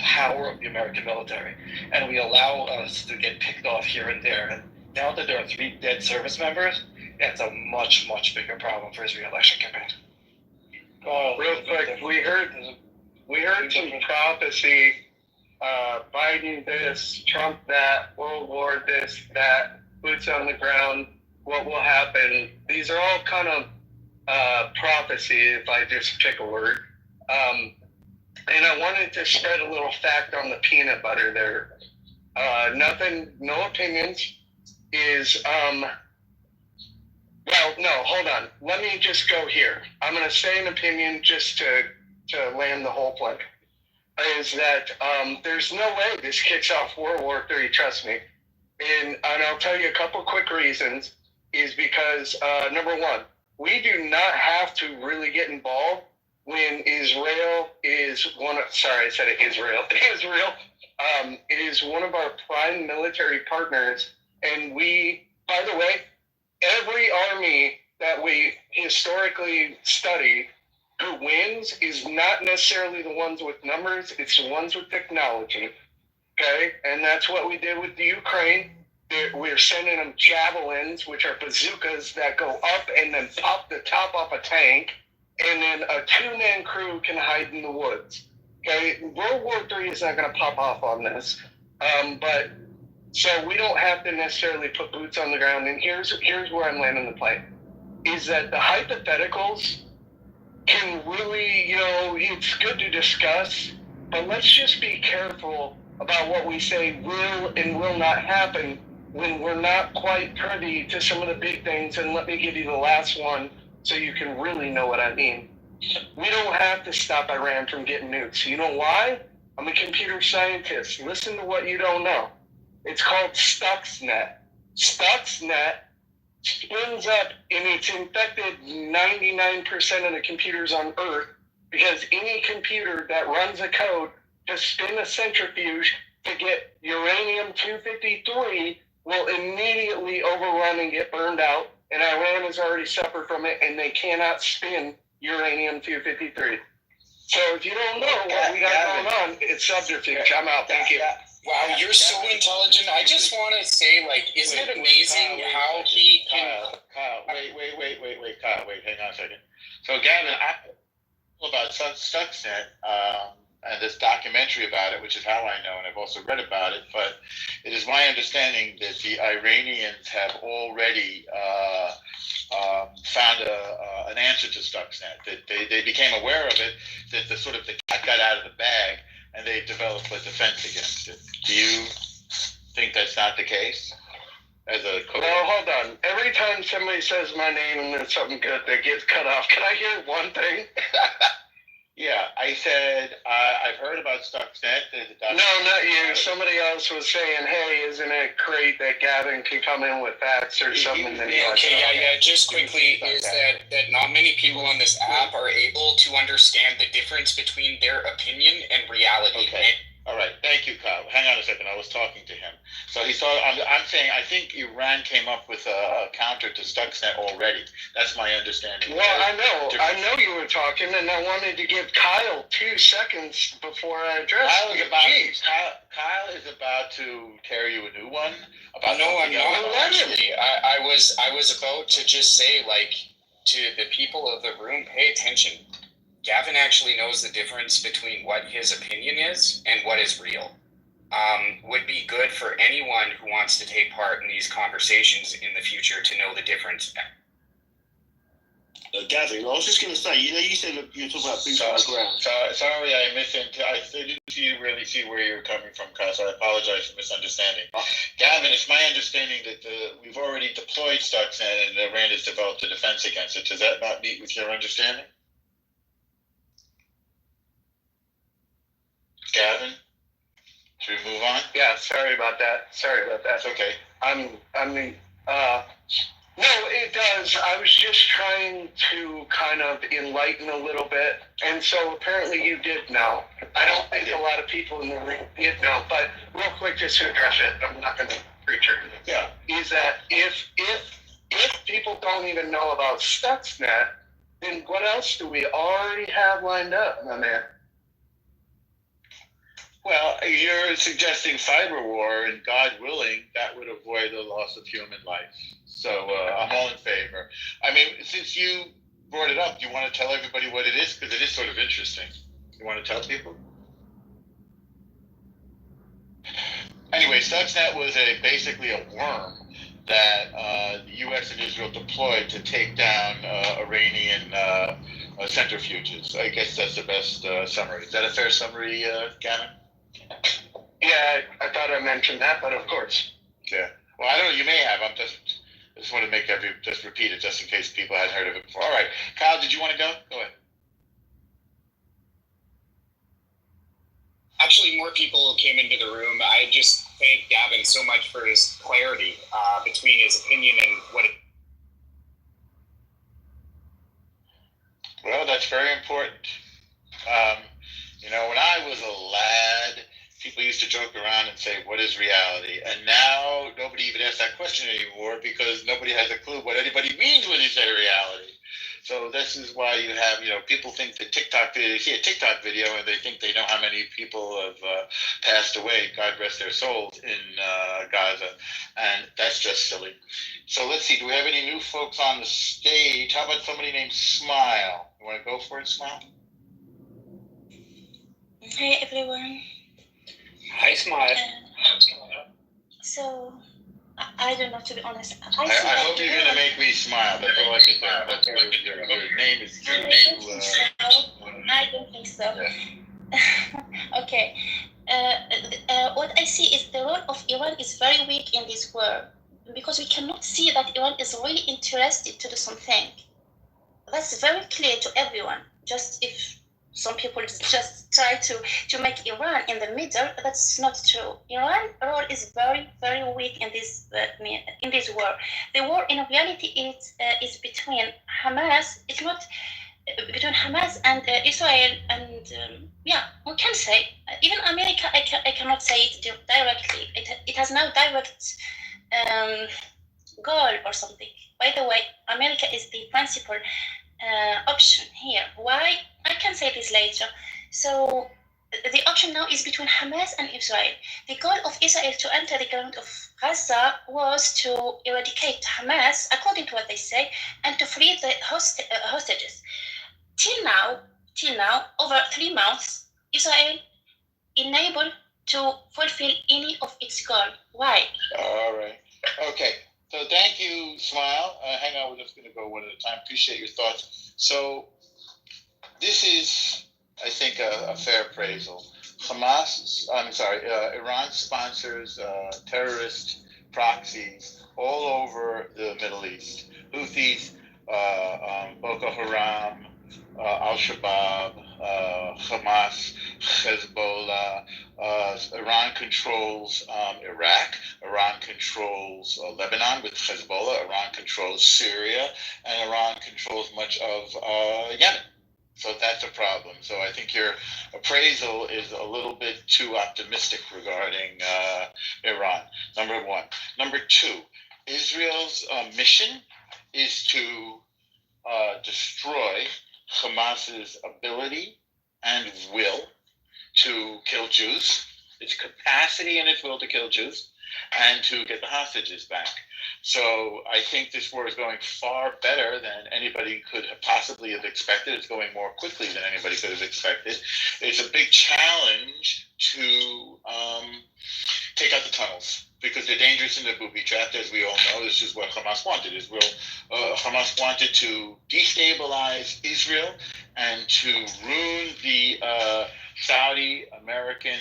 J: power of the American military, and we allow us to get picked off here and there, and now that there are 3 dead service members, it's a much, much bigger problem for his re-election campaign.
F: Real quick, we heard some prophecy, Biden this, Trump that, World War this, that, boots on the ground, what will happen. These are all kind of prophecy, if I just pick a word. And I wanted to spread a little fact on the peanut butter there. Nothing, no opinions is, well, no, hold on. Let me just go here. I'm going to say an opinion just to land the whole plane. Is that there's no way this kicks off World War III, trust me. And I'll tell you a couple quick reasons. Is because, number one, we do not have to really get involved when Israel is one of, sorry, I said it, Israel. Israel is one of our prime military partners. And we, by the way, every army that we historically study who wins is not necessarily the ones with numbers, it's the ones with technology. Okay? And that's what we did with the Ukraine. We're sending them javelins, which are bazookas that go up and then pop the top off a tank. And then a two-man crew can hide in the woods. Okay? World War III is not going to pop off on this. But so we don't have to necessarily put boots on the ground. And here's where I'm landing the plane. Is that the hypotheticals can really, it's good to discuss, but let's just be careful about what we say will and will not happen when we're not quite privy to some of the big things. And let me give you the last one so you can really know what I mean. We don't have to stop Iran from getting nukes. You know why? I'm a computer scientist. Listen to what you don't know. It's called Stuxnet. Stuxnet spins up and it's infected 99% of the computers on Earth because any computer that runs a code to spin a centrifuge to get uranium-253 will immediately overrun and get burned out, and Iran has already suffered from it, and they cannot spin uranium-253. So if you don't know what we got going on, it's subterfuge. I'm out. Thank you.
C: Wow, you're so intelligent. I just want to say, isn't it amazing how he can...
G: Kyle, wait, Kyle, hang on a second. So, Gavin, I know about Stuxnet and this documentary about it, which is how I know, and I've also read about it, but it is my understanding that the Iranians have already found an answer to Stuxnet, that they became aware of it, that the cat got out of the bag, and they developed a defense against it. Do you think that's not the case? As a coach?
F: No, hold on. Every time somebody says my name and there's something good that gets cut off, can I hear one thing?
G: Yeah, I said, I've heard about Stuxnet.
F: No, not you. Somebody else was saying, hey, isn't it great that Gavin can come in with facts or something?
C: Okay, just quickly, is that not many people on this app are able to understand the difference between their opinion and reality.
G: Okay. All right, thank you, Kyle. Hang on a second. I was talking to him. So he saw. I'm saying I think Iran came up with a counter to Stuxnet already. That's my understanding.
F: Well, I know you were talking, and I wanted to give Kyle 2 seconds before I address.
G: Kyle is about to carry you a new one.
C: No, I'm not actually. I was about to just say, to the people of the room, pay attention. Gavin actually knows the difference between what his opinion is and what is real. Would be good for anyone who wants to take part in these conversations in the future to know the difference.
K: Gavin, I was just going to say, you said you were talking about boots on the ground.
G: Sorry, I didn't really see where you're coming from, Kyle, so I apologize for misunderstanding. Gavin, it's my understanding that we've already deployed Stuxnet and Iran has developed a defense against it. Does that not meet with your understanding? Gavin, should we move on?
F: Yeah, sorry about that.
G: That's okay.
F: No, it does. I was just trying to kind of enlighten a little bit, and so apparently you did know. I don't think a lot of people in the room did know, but real quick, just to address it, I'm not going to preach it.
G: Yeah.
F: Is that if people don't even know about Stuxnet, then what else do we already have lined up, my man?
G: Well, you're suggesting cyber war, and God willing, that would avoid the loss of human life. So I'm all in favor. I mean, since you brought it up, do you want to tell everybody what it is? Because it is sort of interesting. You want to tell people? Anyway, Stuxnet was basically a worm that the U.S. and Israel deployed to take down Iranian centrifuges. I guess that's the best summary. Is that a fair summary, Gavin?
F: Yeah, I thought I mentioned that, but of course.
G: Yeah. Well, I don't know. You may have. I just want to just repeat it just in case people hadn't heard of it before. All right, Kyle, did you want to go? Go ahead.
C: Actually, more people came into the room. I just thank Gavin so much for his clarity between his opinion and what it.
G: Well, that's very important. When I was a lad, people used to joke around and say, what is reality? And now nobody even asks that question anymore because nobody has a clue what anybody means when they say reality. So this is why you have, people think that they see a TikTok video and they think they know how many people have passed away, God rest their souls, in Gaza. And that's just silly. So let's see, do we have any new folks on the stage? How about somebody named Smile? You want to go for it, Smile?
L: Hi everyone.
J: Hi, Smile.
L: So I don't know, to be honest.
G: I hope you're gonna make me smile. That's all I can say. I hope your name is true.
L: I don't think so. Yeah. Okay. What I see is the role of Iran is very weak in this war because we cannot see that Iran is really interested to do something. That's very clear to everyone. Just if some people just try to make Iran in the middle, that's not true. Iran's role is very, very weak in this war. The war in reality is between Hamas. It's not between Hamas and Israel, and we can say even America. I cannot say it directly. It has no direct goal or something. By the way, America is the principal option here. Why? I can say this later. So the option now is between Hamas and Israel. The goal of Israel to enter the ground of Gaza was to eradicate Hamas, according to what they say, and to free the hostages. Till now, over 3 months, Israel unable to fulfill any of its goal. Why?
G: All right. Okay. So thank you, Smile. Hang on, we're just going to go one at a time. Appreciate your thoughts. So this is, I think, a fair appraisal. Iran sponsors terrorist proxies all over the Middle East. Houthis, Boko Haram, Al-Shabaab, Hamas, Hezbollah. Iran controls Iraq. Iran controls Lebanon with Hezbollah. Iran controls Syria. And Iran controls much of Yemen. So that's a problem. So I think your appraisal is a little bit too optimistic regarding Iran, number one. Number two, Israel's mission is to destroy Hamas's ability and will to kill Jews, its capacity and its will to kill Jews, and to get the hostages back. So I think this war is going far better than anybody could have possibly have expected. It's going more quickly than anybody could have expected. It's a big challenge to take out the tunnels because they're dangerous and they're booby-trapped, as we all know. This is what Hamas wanted. Hamas wanted to destabilize Israel and to ruin the Saudi-American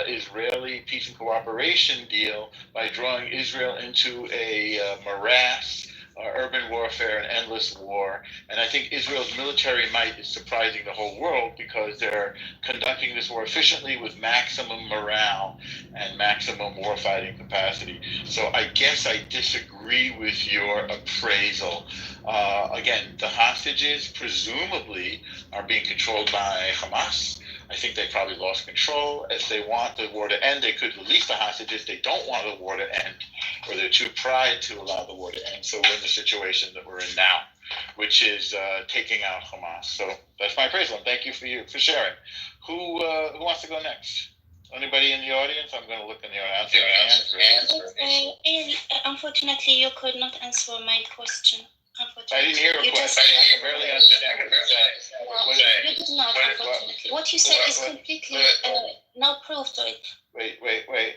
G: Israeli peace and cooperation deal by drawing Israel into a morass, urban warfare, and endless war. And I think Israel's military might is surprising the whole world because they're conducting this war efficiently with maximum morale and maximum warfighting capacity. So I guess I disagree with your appraisal. Again, the hostages presumably are being controlled by Hamas. I think they probably lost control. If they want the war to end, they could release the hostages. They don't want the war to end, or they're too pride to allow the war to end. So we're in the situation that we're in now, which is taking out Hamas. So that's my appraisal. And thank you for sharing. Who wants to go next? Anybody in the audience? I'm going to look in the audience.
L: Unfortunately, you could not answer my question.
G: I didn't hear a question. I can barely understand what you're saying.
L: You did not, unfortunately. What you said is completely no proof to it.
G: Wait.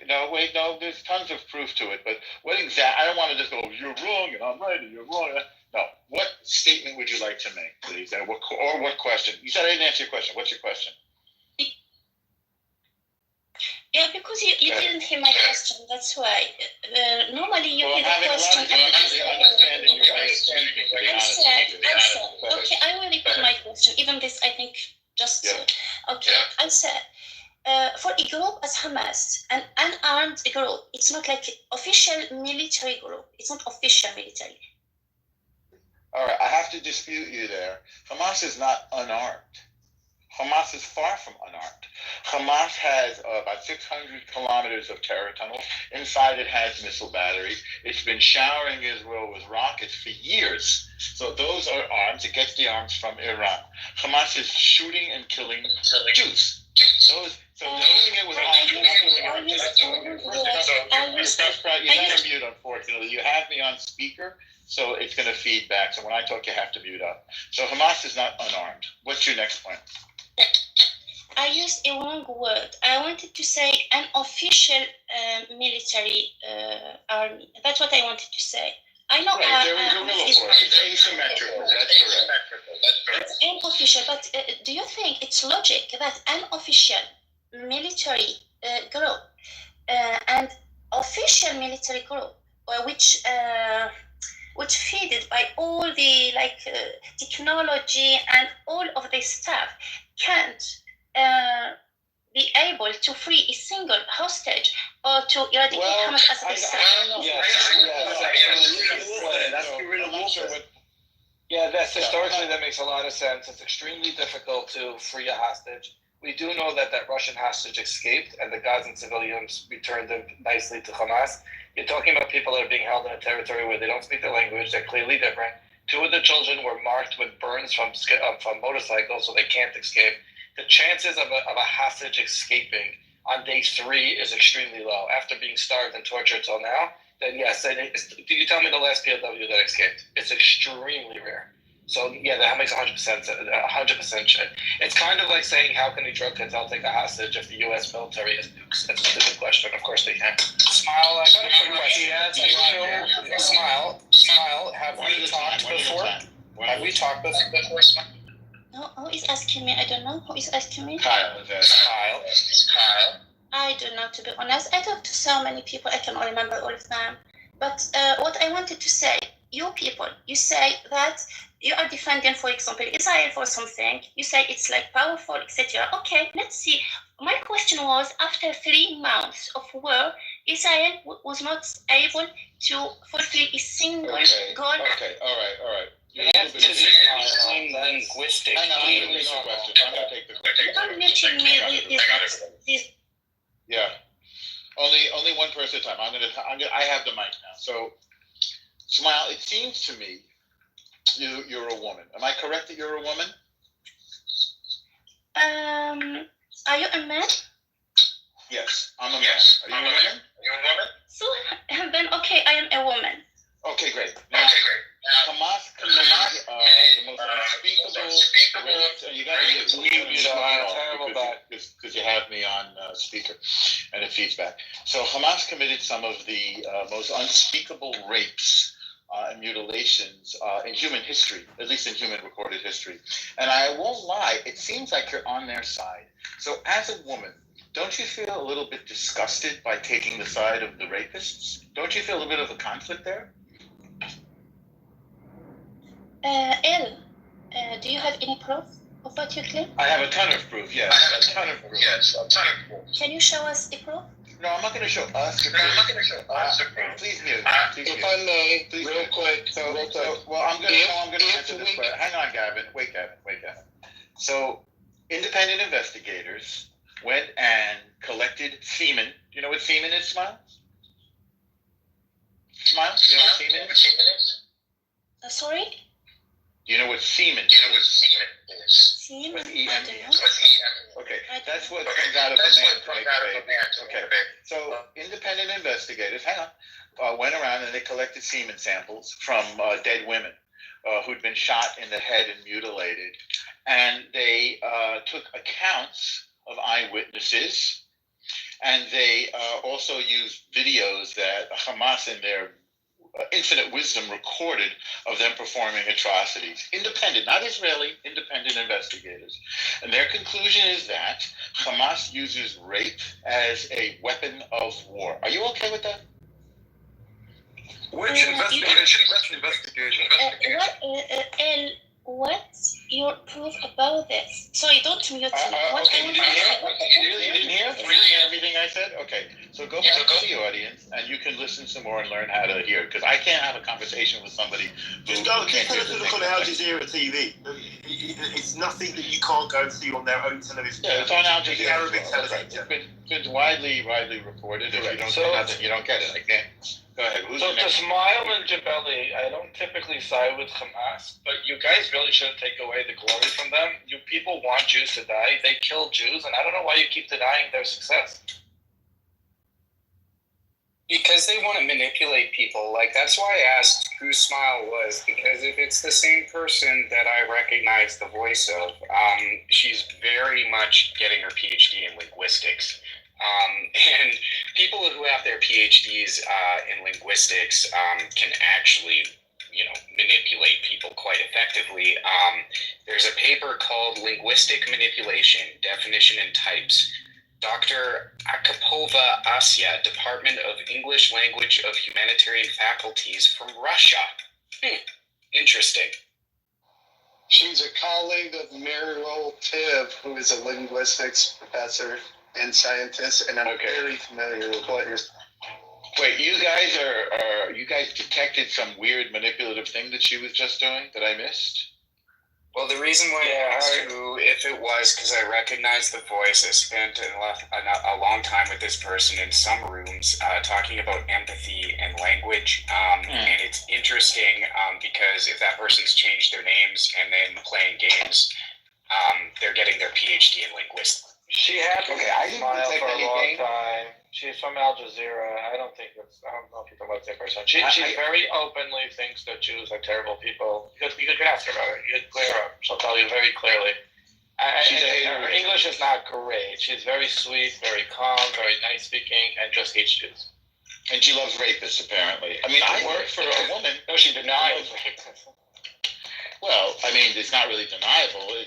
G: No, there's tons of proof to it. But what exactly? I don't want to just go, you're wrong and I'm right and you're wrong. No. What statement would you like to make, please? And what question? You said I didn't answer your question. What's your question?
L: Yeah, because you didn't hear my question. That's why. Normally you hear the question.
G: Understanding your way of speaking. To be honest with you.
L: I said. Okay, I will repeat my question. Even this, I think, just okay. I said. For a group as Hamas, an unarmed group, it's not like official military group. It's not official military.
G: All right, I have to dispute you there. Hamas is not unarmed. Hamas is far from unarmed. Hamas has about 600 kilometers of terror tunnels. Inside it has missile batteries. It's been showering Israel with rockets for years. So those are arms. It gets the arms from Iran. Hamas is shooting and killing Jews. So doing it with you're not on mute, unfortunately. You have me on speaker, so it's going to feed back. So when I talk, you have to mute up. So Hamas is not unarmed. What's your next point?
L: I used a wrong word. I wanted to say an official military army. That's what I wanted to say. I know.
G: Right, they're a guerrilla force. It's asymmetrical. That's correct.
L: It's unofficial, but do you think it's logic that an official military group and official military group, which feeded by all the technology and all of this stuff, can't be able to free a single hostage or to eradicate Hamas as they say?
J: That's historically that makes a lot of sense. It's extremely difficult to free a hostage. We do know that Russian hostage escaped and the Gazan civilians returned them nicely to Hamas. You're talking about people that are being held in a territory where they don't speak the language. They're clearly different. 2 of the children were marked with burns from motorcycles, so they can't escape. The chances of a hostage escaping on day 3 is extremely low. After being starved and tortured till now, then yes, did you tell me the last POW that escaped? It's extremely rare. So that makes 100% shit. It's kind of like saying, how can a drug cartel take a hostage if the U.S. military has nukes? That's a stupid question. Of course they can. Smile, I got a quick question. Smile. Have we talked before? Have we talked before? Smile.
L: No, who is asking me? I don't know. Who is asking me?
G: Kyle is asking.
J: Kyle.
L: I don't know, to be honest. I talk to so many people, I cannot remember all of them. But what I wanted to say, you people, you say that you are defending, for example, Israel for something. You say it's like powerful, etc. Okay, let's see. My question was, after 3 months of war, Israel was not able to fulfill a single goal.
G: Okay, all right.
J: Linguistic.
G: Hang on, I'm going to take the question. I'm going to take the question.
L: Don't mention me this.
G: Yeah. Only one person at a time. I have the mic now. So, Smile, it seems to me you're a woman. Am I correct that you're a woman?
L: Are you a man?
G: Yes, I'm a man. Are you a woman?
L: So then, okay, I am a woman.
G: Okay, great. Now, Hamas committed the most unspeakable rape, and you got to mute because you have me on speaker, and it feeds back. So Hamas committed some of the most unspeakable rapes and mutilations in human history, at least in human recorded history. And I won't lie, it seems like you're on their side. So as a woman, don't you feel a little bit disgusted by taking the side of the rapists? Don't you feel a bit of a conflict there?
L: Do you have any proof of what you claim?
G: I have a ton of proof, yes. A ton of proof.
L: Can you show us the proof?
G: No, I'm not going to show us the proof. Please mute.
F: If I may, real quick.
G: Well, I'm going to answer this question. Hang on, Gavin. Wait, Gavin. So, independent investigators went and collected semen. Do you know what semen is, Smile? Smile? Do you know what semen is?
L: Sorry?
G: Do you know what semen is?
L: Semen?
G: With
L: I
G: E-M-E.
L: don't know.
G: Okay, that's what comes out of a man to make a baby. Okay, so independent investigators, went around and they collected semen samples from dead women who'd been shot in the head and mutilated. And they took accounts of eyewitnesses, and they also used videos that Hamas in their infinite wisdom recorded of them performing atrocities. Independent, not Israeli, independent investigators. And their conclusion is that Hamas uses rape as a weapon of war. Are you okay with that?
L: Which investigation? What's your proof about this? Sorry, don't mute me.
G: Okay, you didn't hear? You didn't hear everything I said? Okay, so go back to the audience, and you can listen some more and learn how to hear. Because I can't have a conversation with somebody
K: Just go and look on Al Jazeera TV. It's nothing that you can't go and see on their own television.
G: Yeah, it's on Al Jazeera.
K: Arabic television.
G: It's been widely reported. If you don't get nothing, you don't get it. I can't. Go ahead. Who's
J: So
G: the
J: to
G: next?
J: Smile and Jabeli, I don't typically side with Hamas, but you guys really shouldn't take away the glory from them. You people want Jews to die. They kill Jews, and I don't know why you keep denying their success.
C: Because they want to manipulate people. Like, that's why I asked who Smile was, because if it's the same person that I recognize the voice of, she's very much getting her PhD in linguistics. And people who have their PhDs in linguistics can actually, manipulate people quite effectively. There's a paper called Linguistic Manipulation, Definition and Types. Dr. Akapova Asya, Department of English Language of Humanitarian Faculties from Russia. Interesting.
F: She's a colleague of Muriel Tiv, who is a linguistics professor and scientist, and I'm very familiar with what you're.
G: Wait, you guys detected some weird manipulative thing that she was just doing that I missed?
C: Well, the reason why I asked who, if it was, because I recognized the voice. I spent a long time with this person in some rooms talking about empathy and language. And it's interesting because if that person's changed their names and then playing games, they're getting their PhD in linguistics.
J: She had
G: I didn't
J: Smile
G: detect
J: for a
G: any
J: long
G: game.
J: time. She's from Al Jazeera. I don't know if you're talking about the same person. She very openly thinks that Jews are terrible people. You could ask her about it. You could clear her up. She'll tell you very clearly. Her English is not great. She's very sweet, very calm, very nice speaking, and just hates Jews.
G: And she loves rapists, apparently. I mean, I work for a woman.
J: No, she denies rapists.
G: Well, I mean, it's not really deniable.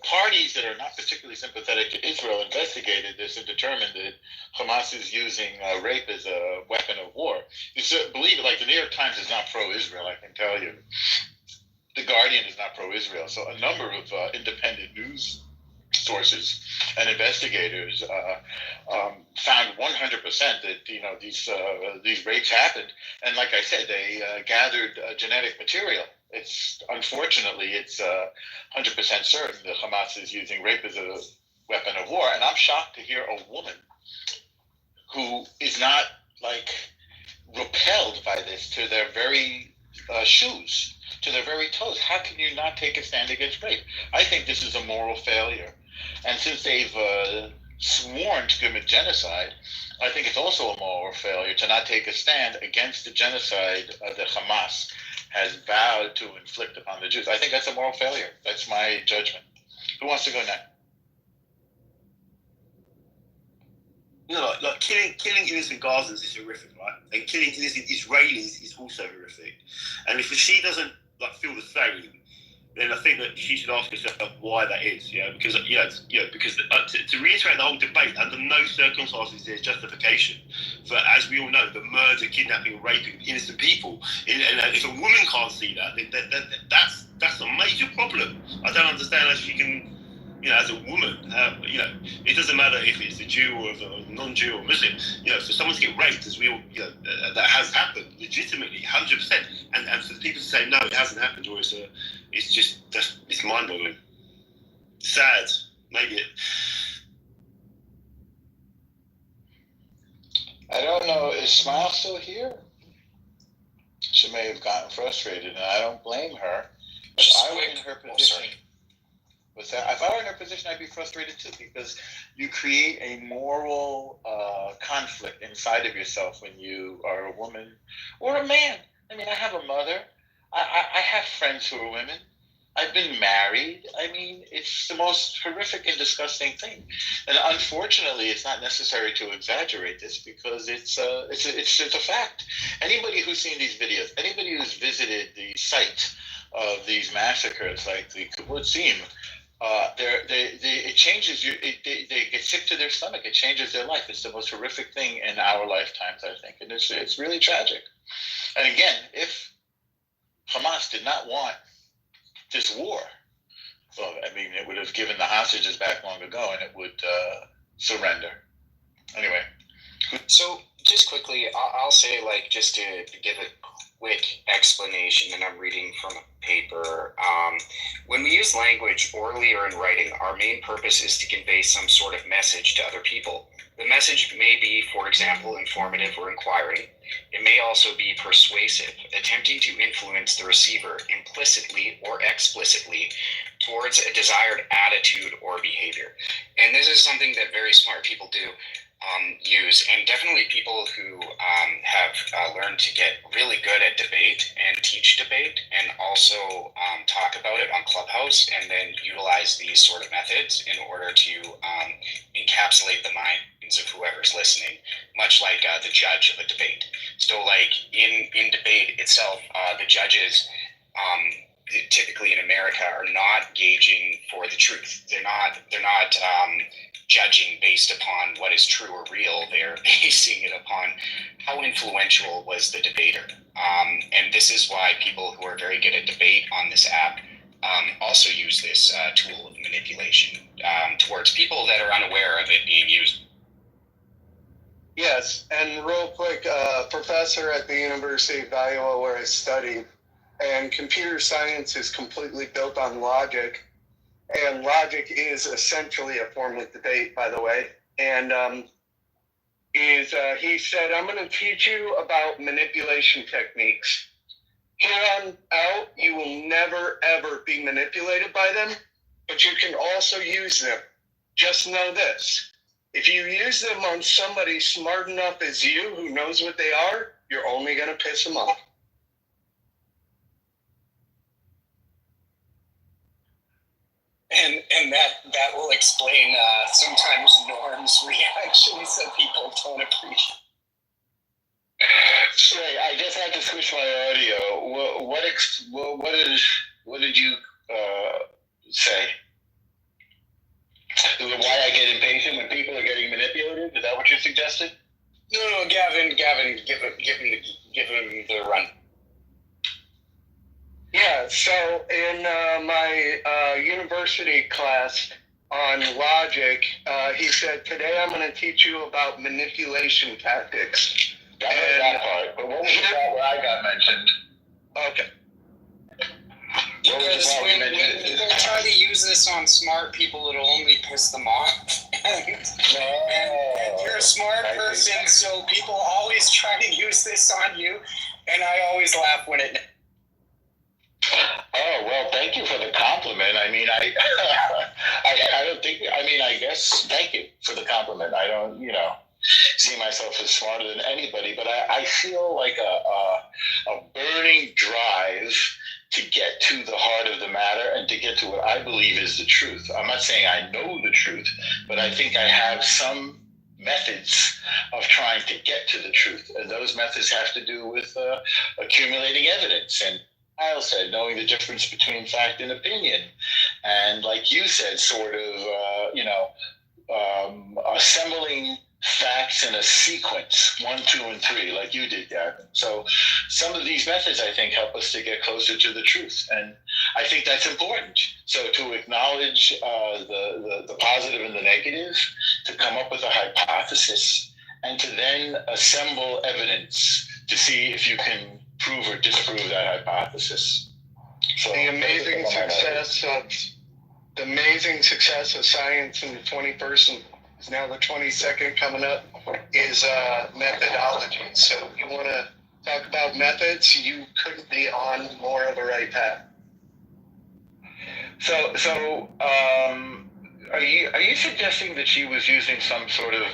G: Parties that are not particularly sympathetic to Israel investigated this and determined that Hamas is using rape as a weapon of war. You believe it, like the New York Times is not pro-Israel, I can tell you. The Guardian is not pro-Israel. So a number of independent news sources and investigators found 100% that these rapes happened, and like I said, they gathered genetic material. It's 100% certain that Hamas is using rape as a weapon of war, and I'm shocked to hear a woman who is not repelled by this to their very shoes, to their very toes. How can you not take a stand against rape? I think this is a moral failure. And since they've sworn to commit genocide, I think it's also a moral failure to not take a stand against the genocide that Hamas has vowed to inflict upon the Jews. I think that's a moral failure. That's my judgment. Who wants to go next?
K: Like killing innocent Gazans is horrific, right? And killing innocent Israelis is also horrific. And if she doesn't feel the same, then I think that she should ask herself why that is. Because to reiterate the whole debate, under no circumstances there's justification for, as we all know, the murder, kidnapping, raping of innocent people. And if a woman can't see that, then that's a major problem. I don't understand how she can. As a woman, it doesn't matter if it's a Jew or a non-Jew or Muslim. For someone to get raped, as we all, that has happened legitimately, 100%. And for the people to say no, it hasn't happened, or it's mind-boggling. Sad, maybe.
G: I don't know. Is Smile still here? She may have gotten frustrated, and I don't blame her. If I were in her position. If I were in her position, I'd be frustrated too, because you create a moral conflict inside of yourself when you are a woman or a man. I mean, I have a mother. I have friends who are women. I've been married. I mean, it's the most horrific and disgusting thing. And unfortunately, it's not necessary to exaggerate this because it's a fact. Anybody who's seen these videos, anybody who's visited the site of these massacres, like the kibbutzim, it changes you. They get sick to their stomach. It changes their life. It's the most horrific thing in our lifetimes, I think, and it's really tragic. And again, if Hamas did not want this war, well, I mean, it would have given the hostages back long ago, and it would surrender. Anyway.
H: So just quickly, I'll say, like, just to give a quick explanation, and I'm reading from a paper. When we use language orally or in writing, our main purpose is to convey some sort of message to other people. The message may be, for example, informative or inquiring. It may also be persuasive, attempting to influence the receiver implicitly or explicitly towards a desired attitude or behavior. And this is something that very smart people do. Use, and definitely people who have learned to get really good at debate and teach debate, and also talk about it on Clubhouse, and then utilize these sort of methods in order to encapsulate the minds of whoever's listening, much like the judge of a debate. So, like in debate itself, the judges typically in America are not gauging for the truth. They're not judging based upon what is true or real. They're basing it upon how influential was the debater. And this is why people who are very good at debate on this app also use this tool of manipulation towards people that are unaware of it being used.
F: Yes, and real quick, professor at the University of Iowa where I studied, and computer science is completely built on logic. And logic is essentially a form of debate, by the way. And he said, I'm going to teach you about manipulation techniques. Here on out, you will never, ever be manipulated by them, but you can also use them. Just know this. If you use them on somebody smart enough as you who knows what they are, you're only going to piss them off.
H: And that will explain sometimes Norm's reactions that people don't appreciate.
G: Sorry, I just had to switch my audio. What did you say? Why I get impatient when people are getting manipulated? Is that what you suggested?
H: No, Gavin, give him the run.
F: Yeah, so in my university class on logic, he said, today I'm going to teach you about manipulation tactics.
G: That part, but what was the part where I got mentioned?
F: Okay.
H: Because when people try to use this on smart people, it'll only piss them off. and you're a smart person, so people always try to use this on you, and I always laugh when it...
G: Oh, well, thank you for the compliment. I mean, I don't think, I mean, I guess, thank you for the compliment. I don't, see myself as smarter than anybody, but I feel like a burning drive to get to the heart of the matter and to get to what I believe is the truth. I'm not saying I know the truth, but I think I have some methods of trying to get to the truth. And those methods have to do with accumulating evidence. And Kyle said, knowing the difference between fact and opinion. And like you said, sort of, assembling facts in a sequence, 1, 2, and 3, like you did, Gavin. So some of these methods, I think, help us to get closer to the truth. And I think that's important. So to acknowledge the positive and the negative, to come up with a hypothesis, and to then assemble evidence to see if you can prove or disprove that hypothesis. So the amazing success of science in the 21st is now the 22nd coming up is methodology. So if you want to talk about methods, you couldn't be on more of the right path. So are you suggesting that she was using some sort of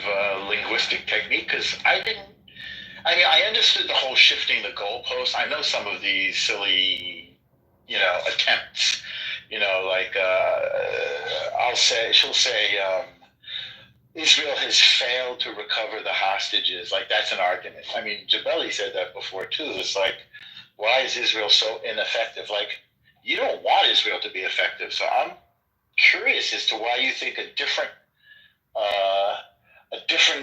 G: linguistic technique? Because I understood the whole shifting the goalposts. I know some of these silly, attempts she'll say, Israel has failed to recover the hostages. Like, that's an argument. I mean, Jabeli said that before too. It's like, why is Israel so ineffective? Like, you don't want Israel to be effective. So I'm curious as to why you think a different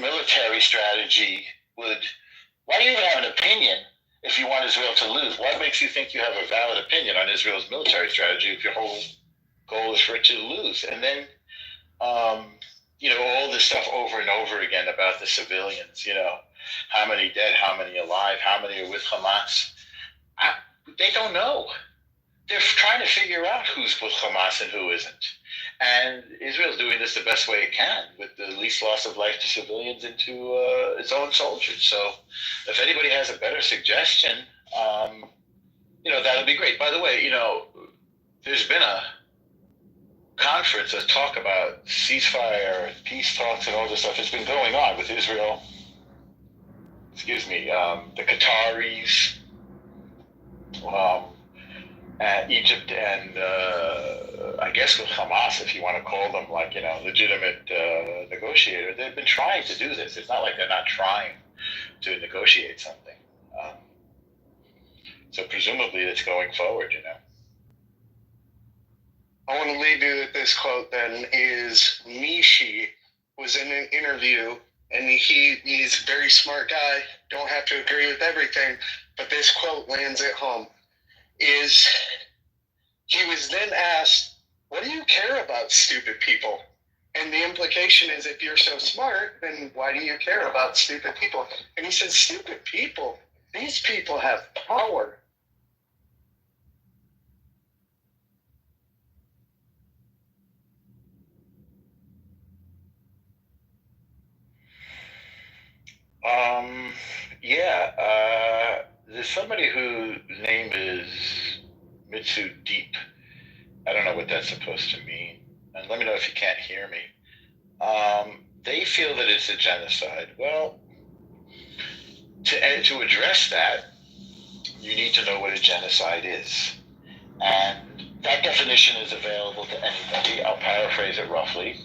G: military strategy would. Why do you even have an opinion if you want Israel to lose? What makes you think you have a valid opinion on Israel's military strategy if your whole goal is for it to lose? And then, all this stuff over and over again about the civilians, how many dead, how many alive, how many are with Hamas. They don't know. They're trying to figure out who's with Hamas and who isn't. And Israel's doing this the best way it can with the least loss of life to civilians and to its own soldiers. So if anybody has a better suggestion, that'll be great. By the way, there's been a conference, a talk about ceasefire, peace talks, and all this stuff. It's been going on with Israel. The Qataris, Egypt, and I guess with Hamas, if you want to call them legitimate negotiator. They've been trying to do this. It's not like they're not trying to negotiate something. So presumably it's going forward,
F: I want to leave you with this quote then. Is Nishi was in an interview, and he's a very smart guy, don't have to agree with everything, but this quote lands at home. He was then asked, what do you care about stupid people? And the implication is, if you're so smart, then why do you care about stupid people? And he says, stupid people, these people have power.
G: There's somebody whose name is Mitsu Deep. I don't know what that's supposed to mean. And let me know if you can't hear me. They feel that it's a genocide. Well, to address that, you need to know what a genocide is. And that definition is available to anybody. I'll paraphrase it roughly.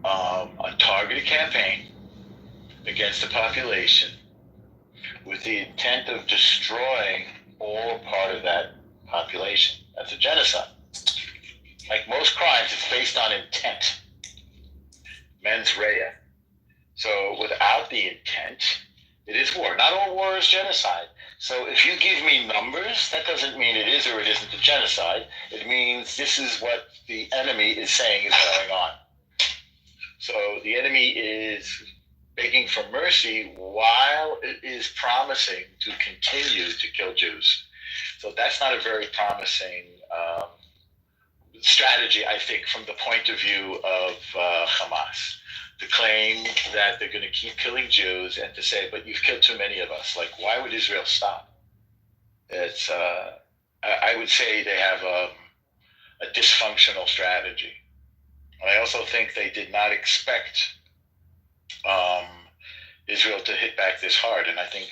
G: A targeted campaign against the population with the intent of destroying all or part of that population. That's a genocide. Like most crimes, it's based on intent. Mens rea. So without the intent, it is war. Not all war is genocide. So if you give me numbers, that doesn't mean it is or it isn't a genocide. It means this is what the enemy is saying is going on. So the enemy is begging for mercy while it is promising to continue to kill Jews. So that's not a very promising strategy, I think, from the point of view of Hamas. To claim that they're going to keep killing Jews and to say, but you've killed too many of us. Like, why would Israel stop? It's, I would say they have a dysfunctional strategy. And I also think they did not expect Israel to hit back this hard. And I think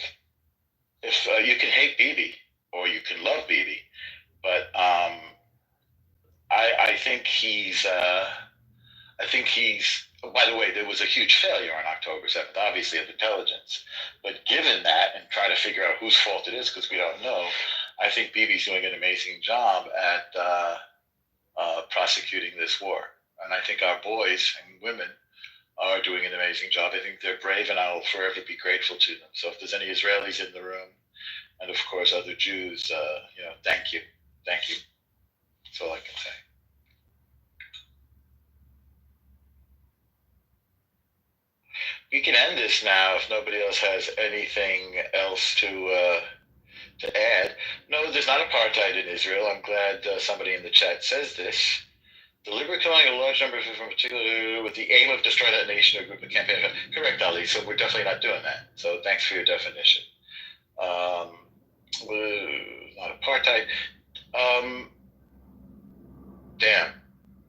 G: if you can hate Bibi or you can love Bibi, but I think he's, by the way, there was a huge failure on October 7th, obviously, of intelligence. But given that, and try to figure out whose fault it is, because we don't know, I think Bibi's doing an amazing job at prosecuting this war. And I think our boys and women are doing an amazing job. I think they're brave, and I'll forever be grateful to them. So if there's any Israelis in the room, and of course other Jews, thank you. Thank you. That's all I can say. We can end this now if nobody else has anything else to add. No, there's not apartheid in Israel. I'm glad somebody in the chat says this. Deliberate killing a large number of people, in particular, with the aim of destroying that nation or group of campaign. Correct, Ali. So we're definitely not doing that. So thanks for your definition. Not apartheid. Damn.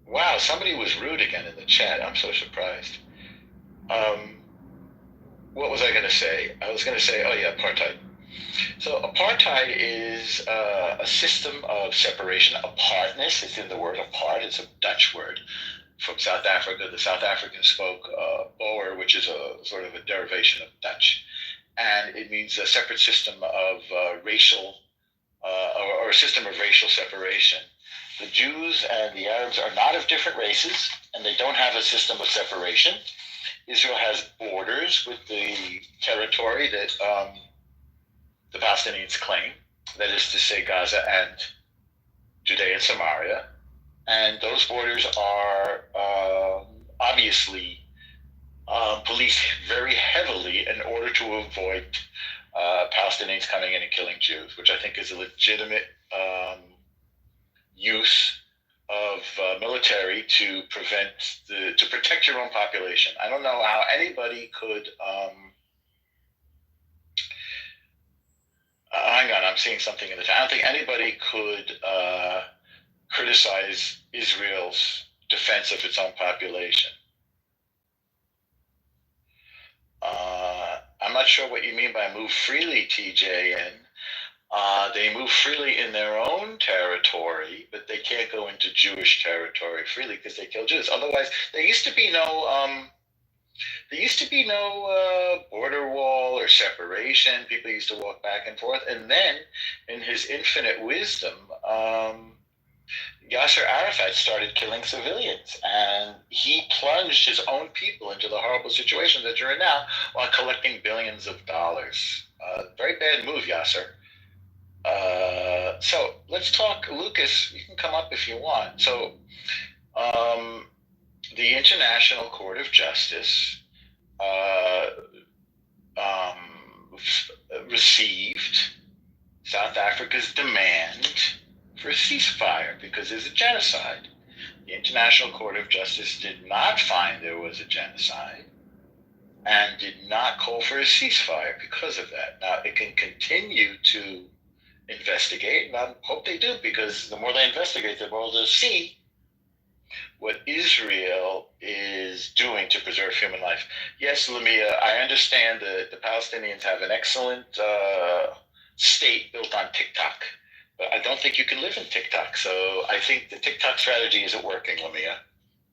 G: Wow, somebody was rude again in the chat. I'm so surprised. What was I going to say? I was going to say, oh yeah, apartheid. So apartheid is a system of separation. Apartness is in the word apart. It's a Dutch word from South Africa. The South Africans spoke Boer, which is a sort of a derivation of Dutch, and it means a separate system of racial or a system of racial separation. The Jews and the Arabs are not of different races, and they don't have a system of separation. Israel has borders with the territory that the Palestinians claim, that is to say, Gaza and Judea and Samaria. And those borders are obviously policed very heavily in order to avoid Palestinians coming in and killing Jews, which I think is a legitimate use of military to protect your own population. I don't know how anybody could. Hang on, I'm seeing something in the chat. I don't think anybody could criticize Israel's defense of its own population. I'm not sure what you mean by move freely, TJN. They move freely in their own territory, but they can't go into Jewish territory freely because they kill Jews. Otherwise, there used to be no border wall or separation. People used to walk back and forth. And then, in his infinite wisdom, Yasser Arafat started killing civilians, and he plunged his own people into the horrible situation that you're in now while collecting billions of dollars. Very bad move, Yasser. So let's talk, Lucas, you can come up if you want. So the International Court of Justice received South Africa's demand for a ceasefire because there's a genocide. The International Court of Justice did not find there was a genocide and did not call for a ceasefire because of that. Now, it can continue to investigate, and I hope they do, because the more they investigate, the more they'll see what Israel is doing to preserve human life. Yes, Lamia, I understand that the Palestinians have an excellent state built on TikTok, but I don't think you can live in TikTok. So I think the TikTok strategy isn't working, Lamia.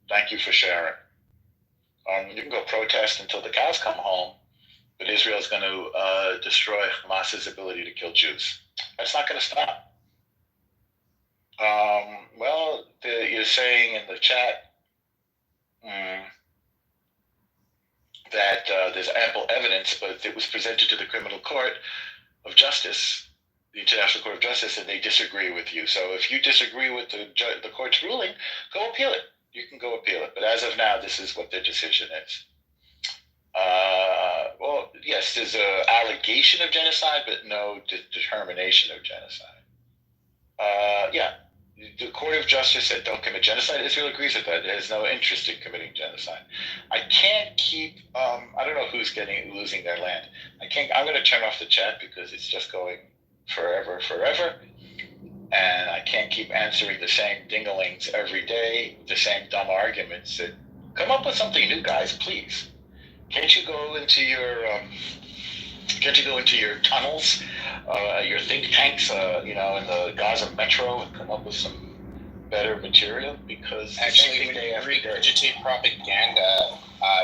G: Thank you for sharing. You can go protest until the cows come home, but Israel's going to destroy Hamas's ability to kill Jews. That's not going to stop. Well, you're saying in the chat that there's ample evidence, but it was presented to the Criminal Court of Justice, the International Court of Justice, and they disagree with you. So if you disagree with the court's ruling, go appeal it. You can go appeal it. But as of now, this is what their decision is. Well, yes, there's an allegation of genocide, but no determination of genocide. Yeah, the Court of Justice said don't commit genocide. Israel agrees with that. It has no interest in committing genocide. I can't keep, I don't know who's losing their land. I'm going to turn off the chat because it's just going forever. And I can't keep answering the same dinglings every day, the same dumb arguments. Come up with something new, guys, please. Can't you go into your tunnels, your think tanks, in the Gaza Metro, and come up with some better material? Because
C: actually, when you regurgitate propaganda,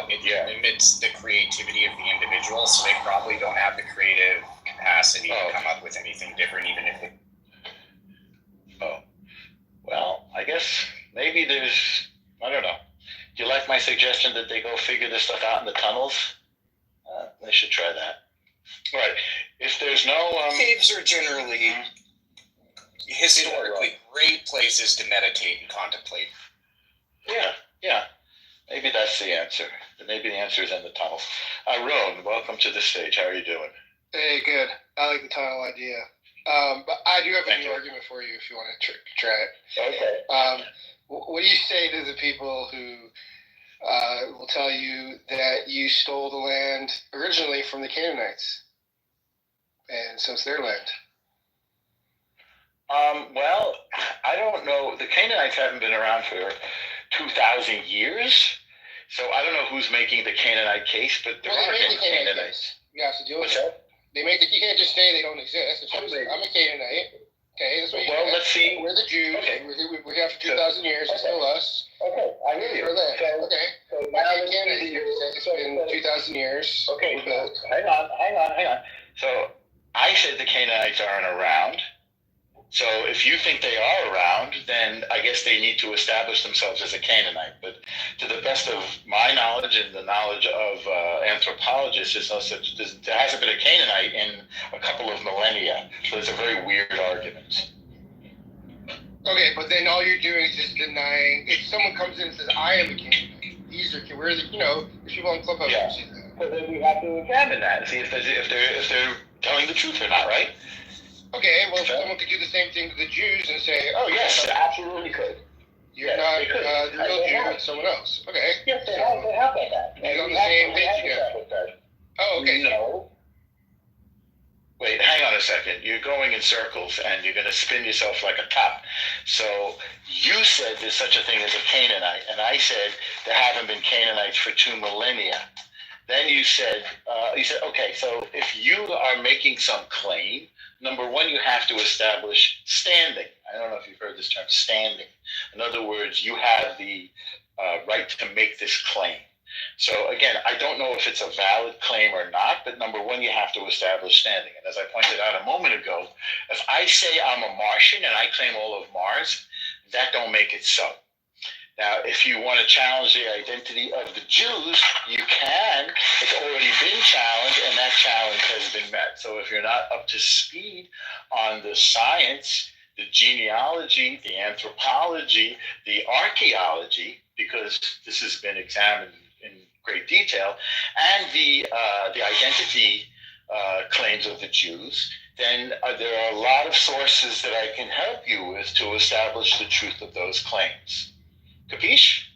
C: it limits the creativity of the individual, so they probably don't have the creative capacity to come up with anything different, even if it.
G: Oh, well, I guess maybe I don't know. Do you like my suggestion that they go figure this stuff out in the tunnels? They should try that. Right. If there's no
C: caves are generally historically great places to meditate and contemplate.
G: Yeah. Maybe that's the answer. Maybe the answer is in the tunnels. Roan, welcome to the stage. How are you doing?
M: Hey, good. I like the tunnel idea. But I do have a new argument for you if you want to try it.
G: Okay.
M: What do you say to the people who will tell you that you stole the land originally from the Canaanites, and so it's their land?
G: Well, I don't know. The Canaanites haven't been around for 2,000 years, so I don't know who's making the Canaanite case, but there are Canaanites.
M: You have to deal with
G: What's that?
M: You can't just say they don't exist. It's just, I'm a Canaanite. Okay, that's what you
G: Well,
M: said.
G: let's see.
M: We're the Jews.
G: Okay.
M: We're here for 2,000 years. It's still us.
G: Okay, I hear you.
M: For land.
G: So,
M: Okay.
G: so
M: Why
G: now
M: can't Canaanites here say it's been 2,000 years?
G: Okay, so hang on. So I said the Canaanites aren't around. So if you think they are around, then I guess they need to establish themselves as a Canaanite. But to the best of my knowledge and the knowledge of anthropologists, there hasn't been a Canaanite in a couple of millennia. So it's a very weird argument.
M: Okay, but then all you're doing is just denying. If someone comes in and says, "I am a Canaanite," these are there's people on Clubhouse who say that.
G: So then we have to examine that and see if they're telling the truth or not, right?
M: Okay, well, someone could do the same thing to the Jews and say,
G: "Oh yes, absolutely could."
M: You're not the real Jew, it's someone else. Okay.
G: Yes, they have that.
M: You're on the same page again. Oh, okay.
G: No. Wait, hang on a second. You're going in circles and you're going to spin yourself like a top. So you said there's such a thing as a Canaanite, and I said there haven't been Canaanites for 2 millennia. Then you said, okay, so if you are making some claim, number one, you have to establish standing. I don't know if you've heard this term, standing. In other words, you have the right to make this claim. So again, I don't know if it's a valid claim or not, but number one, you have to establish standing. And as I pointed out a moment ago, if I say I'm a Martian and I claim all of Mars, that don't make it so. Now, if you want to challenge the identity of the Jews, you can. It's already been challenged, and that challenge has been met. So if you're not up to speed on the science, the genealogy, the anthropology, the archaeology, because this has been examined in great detail, and the identity claims of the Jews, then there are a lot of sources that I can help you with to establish the truth of those claims. Capiche?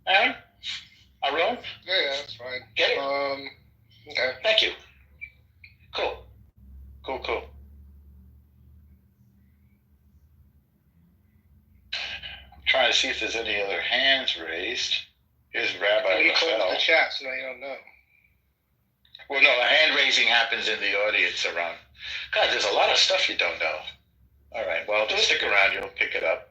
G: Aaron? Aaron?
M: Yeah, that's fine.
G: Get it?
M: Okay.
G: Thank you. Cool. I'm trying to see if there's any other hands raised. Here's Rabbi
M: You closed
G: Raphael.
M: the chat, so now you don't know.
G: Well, no, a hand raising happens in the audience around. God, there's a lot of stuff you don't know. All right, well, just stick around. You'll pick it up.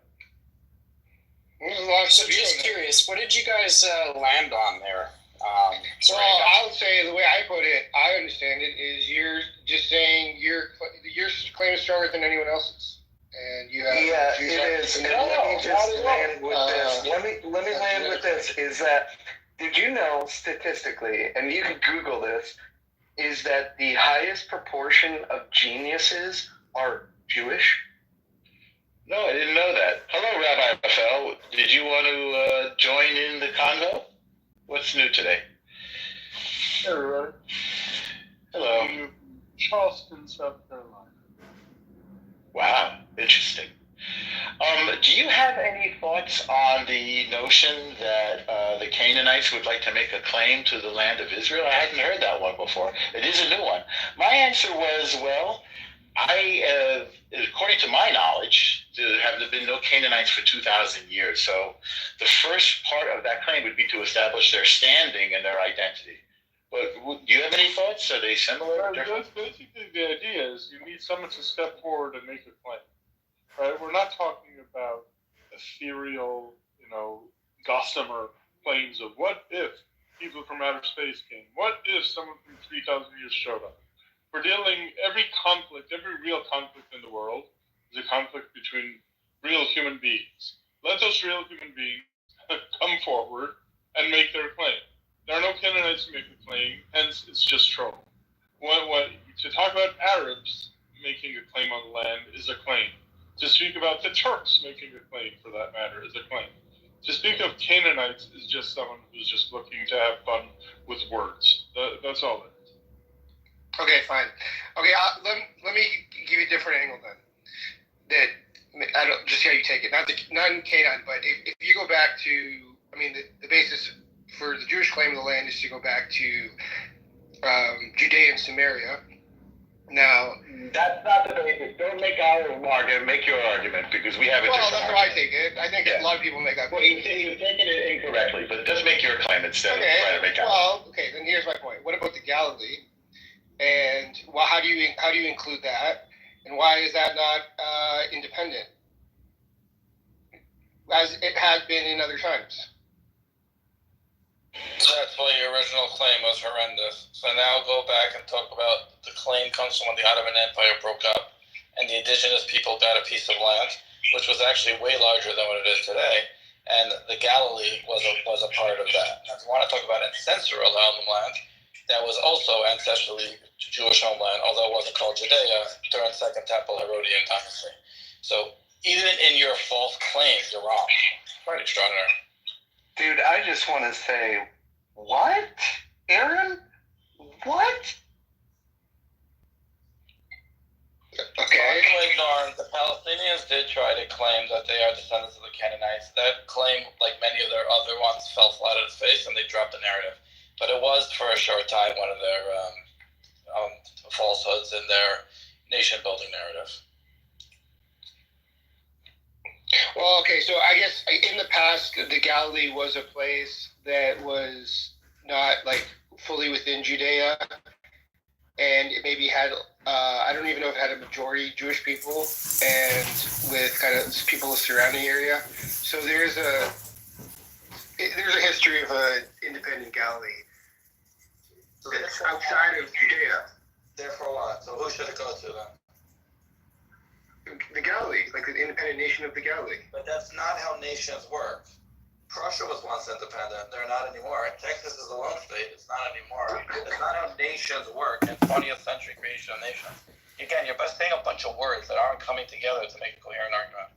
C: So just curious, what did you guys land on there?
M: Well, I would say the way I put it, I understand it, is you're just saying your claim is stronger than anyone else's, and you have.
E: Yeah, it is. And let me just land with this. Let me land with this. Is that did you know statistically, and you can Google this, is that the highest proportion of geniuses are Jewish?
G: No, I didn't know that. Hello, Rabbi Raphael. Did you want to join in the convo? What's new today?
N: Hey, everybody.
G: Hello.
N: Charleston, South Carolina.
G: Wow, interesting. Do you have any thoughts on the notion that the Canaanites would like to make a claim to the land of Israel? I hadn't heard that one before. It is a new one. My answer was, well, according to my knowledge, there have been no Canaanites for 2,000 years. So the first part of that claim would be to establish their standing and their identity. But do you have any thoughts? Are they similar or different?
N: Basically, the idea is you need someone to step forward and make a claim. Right? We're not talking about ethereal, gossamer claims of what if people from outer space came? What if someone from 3,000 years showed up? We're dealing, every real conflict in the world is a conflict between real human beings. Let those real human beings come forward and make their claim. There are no Canaanites to make a claim, hence it's just troll. To talk about Arabs making a claim on the land is a claim. To speak about the Turks making a claim, for that matter, is a claim. To speak of Canaanites is just someone who's just looking to have fun with words. That's all it is.
M: Okay, fine. Okay, let me give you a different angle then. That I don't just see how you take it. Not in Canaan, but if you go back to, the basis for the Jewish claim of the land is to go back to Judea and Samaria. Now,
G: that's not the basis. Don't make our argument. Make your argument, because we have a different
M: that's how I take it. I think a lot of people make that.
G: Well, you're taking it incorrectly, but just make your claim instead of trying to make out.
M: Well, okay, then here's my point. What about the Galilee? And how do you include that? And why is that not independent, as it has been in other times?
J: That's why your original claim was horrendous. So now go back and talk about the claim comes from when the Ottoman Empire broke up and the indigenous people got a piece of land, which was actually way larger than what it is today. And the Galilee was a part of that. Now, if you want to talk about ancestral homeland, that was also ancestrally Jewish homeland, although it wasn't called Judea during Second Temple Herodian dynasty. So even in your false claims, you're wrong. Quite extraordinary.
F: Dude, I just want to say, what? Aaron? What?
M: Okay.
J: The Palestinians did try to claim that they are descendants of the Canaanites. That claim, like many of their other ones, fell flat on its face and they dropped the narrative. But it was, for a short time, one of their falsehoods in their nation-building narrative.
M: Well, okay, so I guess in the past, the Galilee was a place that was not like fully within Judea, and it maybe had, I don't even know if it had a majority Jewish people, and with kind of people in the surrounding area. So there's a history of an independent Galilee that's outside of Judea.
J: Therefore what? So who should it go to then?
M: The Galilee, like the independent nation of the Galilee.
J: But that's not how nations work. Prussia was once independent. They're not anymore. Texas is a lone state. It's not anymore. It's not how nations work in 20th century creation of nations. Again, you're just saying a bunch of words that aren't coming together to make a coherent argument.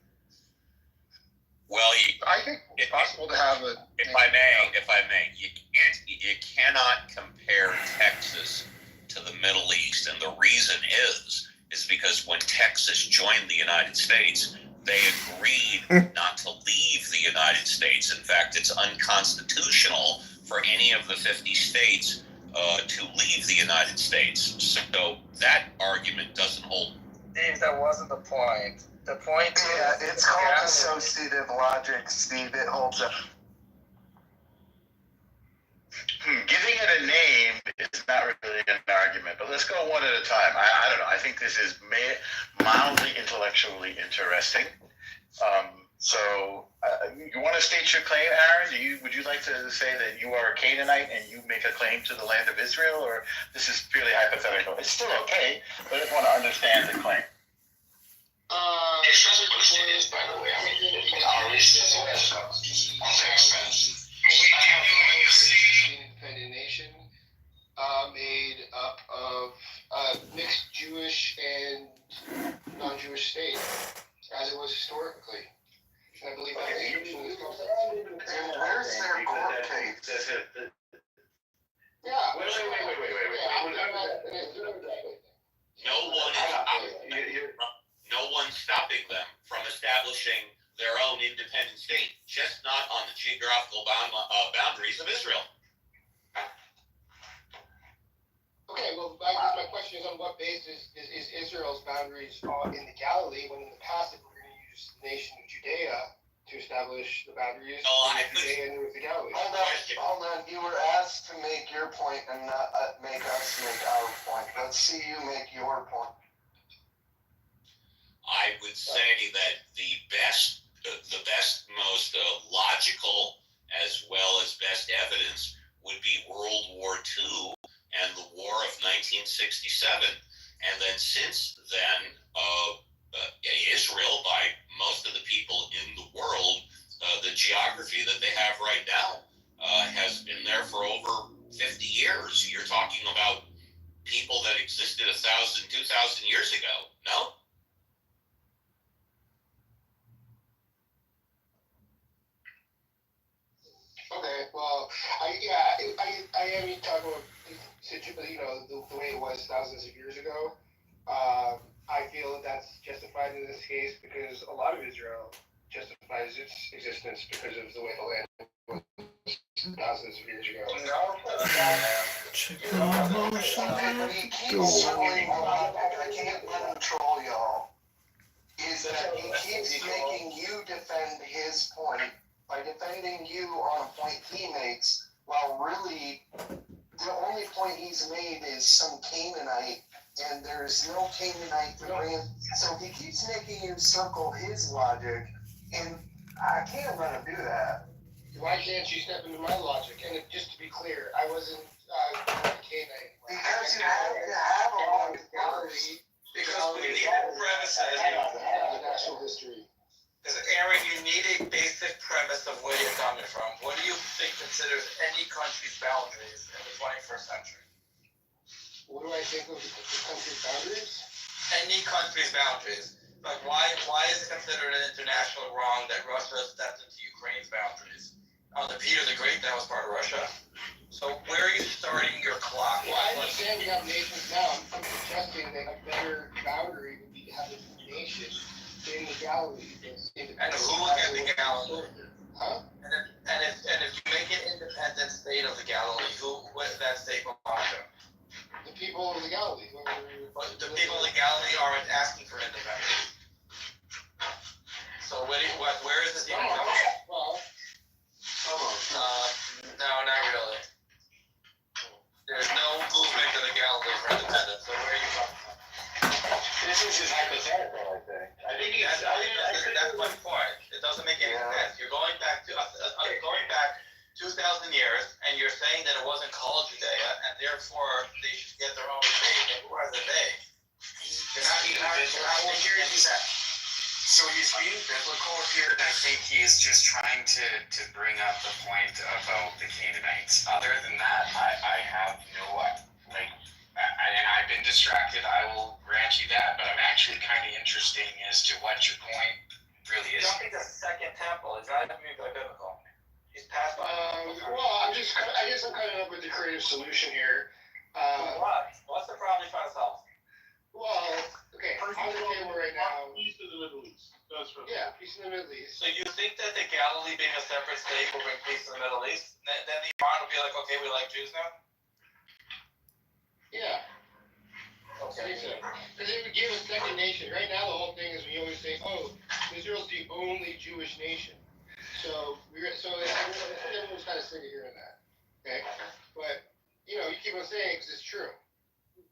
O: Well,
M: I think it's possible to have a.
O: If I may, you cannot compare Texas to the Middle East, and the reason is because when Texas joined the United States, they agreed not to leave the United States. In fact, it's unconstitutional for any of the 50 states to leave the United States. So that argument doesn't hold.
J: Steve, that wasn't the point. The point
F: is... it's called associative logic, Steve. It holds up.
G: Giving it a name is not really an argument, but let's go one at a time. I don't know. I think this is mildly intellectually interesting. You want to state your claim, Aaron? Would you like to say that you are a Canaanite and you make a claim to the land of Israel, or this is purely hypothetical? It's still okay, but I just want to understand the claim.
A: It's question is, by the way, I mean, our reasons independent nation made up of mixed Jewish and non-Jewish state, as it was historically. And I believe that
F: where's their court case?
A: Yeah.
O: Wait. No one's stopping them from establishing their own independent state, just not on the geographical boundaries of Israel.
M: Okay, well, I guess my question is on what basis is Israel's boundaries in the Galilee, when in the past, if we're going to use the nation of Judea to establish the boundaries of Judea and with the Galilee?
F: Hold on. You were asked to make your point and not make us make our point. Let's see you make your point.
O: I would say that the best, most logical, as well as best evidence would be World War II and the War of 1967. And then since then, Israel, by most of the people in the world, the geography that they have right now has been there for over 50 years. You're talking about people that existed 1,000, 2,000 years ago, no?
M: Okay, well, I am talking about, the way it was thousands of years ago. I feel that's justified in this case because a lot of Israel justifies its existence because of the way the land was thousands of years ago.
F: But he keeps circling around, I can't let him troll y'all. Is that he keeps making you defend his point by defending you on a point he makes, while really the only point he's made is some Canaanite, and there's no Canaanite to bring. So he keeps making you circle his logic, and I can't let him do that.
M: Why can't you step into my logic? And just to be clear, I wasn't Canaanite.
F: Because you have to have a lot of
E: Galilee. Because we need a premise as
M: the national history.
E: Because Aaron, you need a basic premise of where you're coming from. What do you think considers any country's boundaries in the 21st century?
M: What do I think of the country's boundaries?
E: Any country's boundaries. Like, why is it considered an international wrong that Russia stepped into Ukraine's boundaries? Under Peter the Great, that was part of Russia. So where are you starting your clock?
M: Well, I understand we have nations now. I'm suggesting that a better boundary would be to have a nation in the Galilee.
E: And who will get the Galilee?
M: Huh?
E: And if you make an independent state of the Galilee, who would that state belong to?
M: The people of the Galilee.
E: But the people of the Galilee aren't asking for independence. So where is this even coming from?
M: Well,
E: no, not really. There's no movement to the Galilee for independence. So where are you coming from?
G: This is just hypothetical, I think.
E: That's my point. It doesn't make any sense. You're going back to 2,000 years, and you're saying that it wasn't called Judea, and therefore they should get their own state. Who are they? You're not making any sense.
P: So he's being biblical here, and I think he's just trying to bring up the point about the Canaanites. Other than that, I have no, and I've been distracted, I will grant you that, but I'm actually kind of interested as to what your point really is.
E: Jumping to the second temple is not even biblical. He's passed by.
M: Well, I guess I'm coming up with a creative solution here.
E: What? What's the problem you're trying to solve?
M: Well, okay, on the table right now.
N: Peace in the Middle East. That's right.
M: Yeah, peace in the Middle East.
E: So you think that the Galilee being a separate state will bring peace in the Middle East? Then the Iran will be like, okay, we like Jews now?
M: Yeah.
E: Okay.
M: Because it would give a second nation. Right now, the whole thing is we always say, oh, Israel's the only Jewish nation. So everyone's kind of sick of hearing that. Okay? But, you keep on saying it because it's true.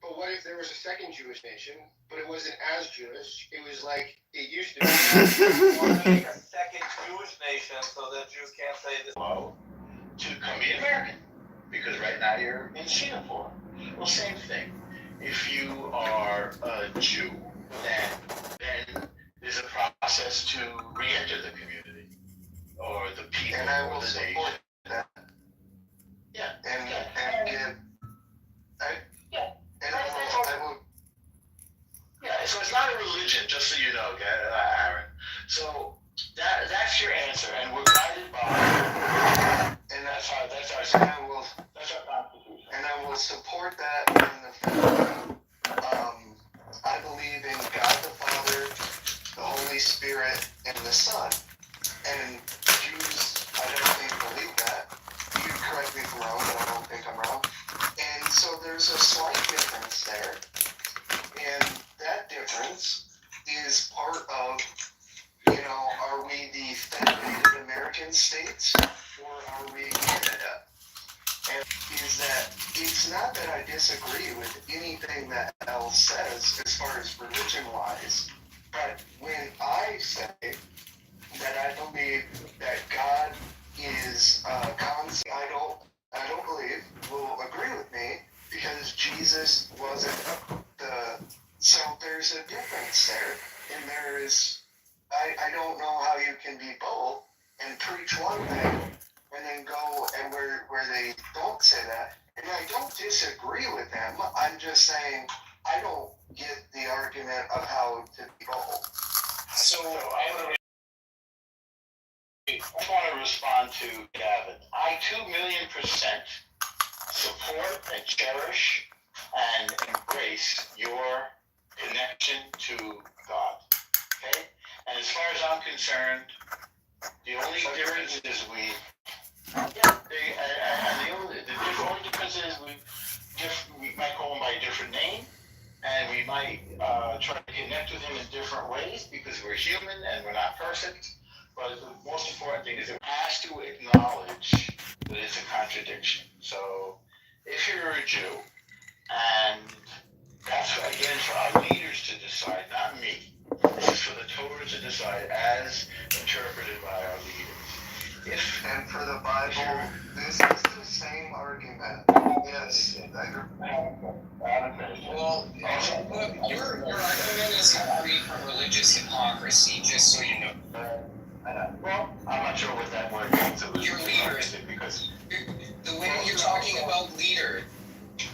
M: But what if there was a second Jewish nation, but it wasn't as Jewish? It was like it used to be.
E: You want to make a second Jewish nation so that Jews can't say this.
G: To come be American, because right now you're in Singapore. Well, same thing. If you are a Jew, then there's a process to re-enter the community or the people.
F: And I will support that.
G: Yeah.
F: And give.
G: Yeah, so it's not a religion, just so you know, Aaron. So that's your answer, and we're guided by, and that's our constitution.
F: And I will support that in the fact that I believe in God the Father, the Holy Spirit, and the Son. And Jews, I don't think believe that. You can correct me if I'm wrong, but I don't think I'm wrong. And so there's a slight difference there. And that difference is part of, are we the Federated American States or are we Canada? And is that it's not that I disagree with anything that Elle says as far as religion-wise, but when I say that I believe that God is constant, I don't believe will agree with me because Jesus wasn't so there's a difference there, and there is, I don't know how you can be both and preach one thing and then go and where they don't say that, and I don't disagree with them, I'm just saying I don't get the argument of how to be both.
G: So I want to respond to Gavin. I 2,000,000% support and cherish and embrace your connection to God. Okay? And as far as I'm concerned, the only difference is the only difference is we might call him by a different name, and we might try to connect with him in different ways because we're human and we're not perfect. But the most important thing is it has to acknowledge that it's a contradiction. So if you're a Jew, and that's again for our leaders to decide, not me. This is for the Torah to decide as interpreted by our leaders. If
F: And for the Bible, this is the same argument. Yes.
P: Well, look, your argument is free from religious hypocrisy, just so you know.
G: Well, I'm not sure what that word means.
P: Your leaders,
G: because
P: the way you're talking about leader.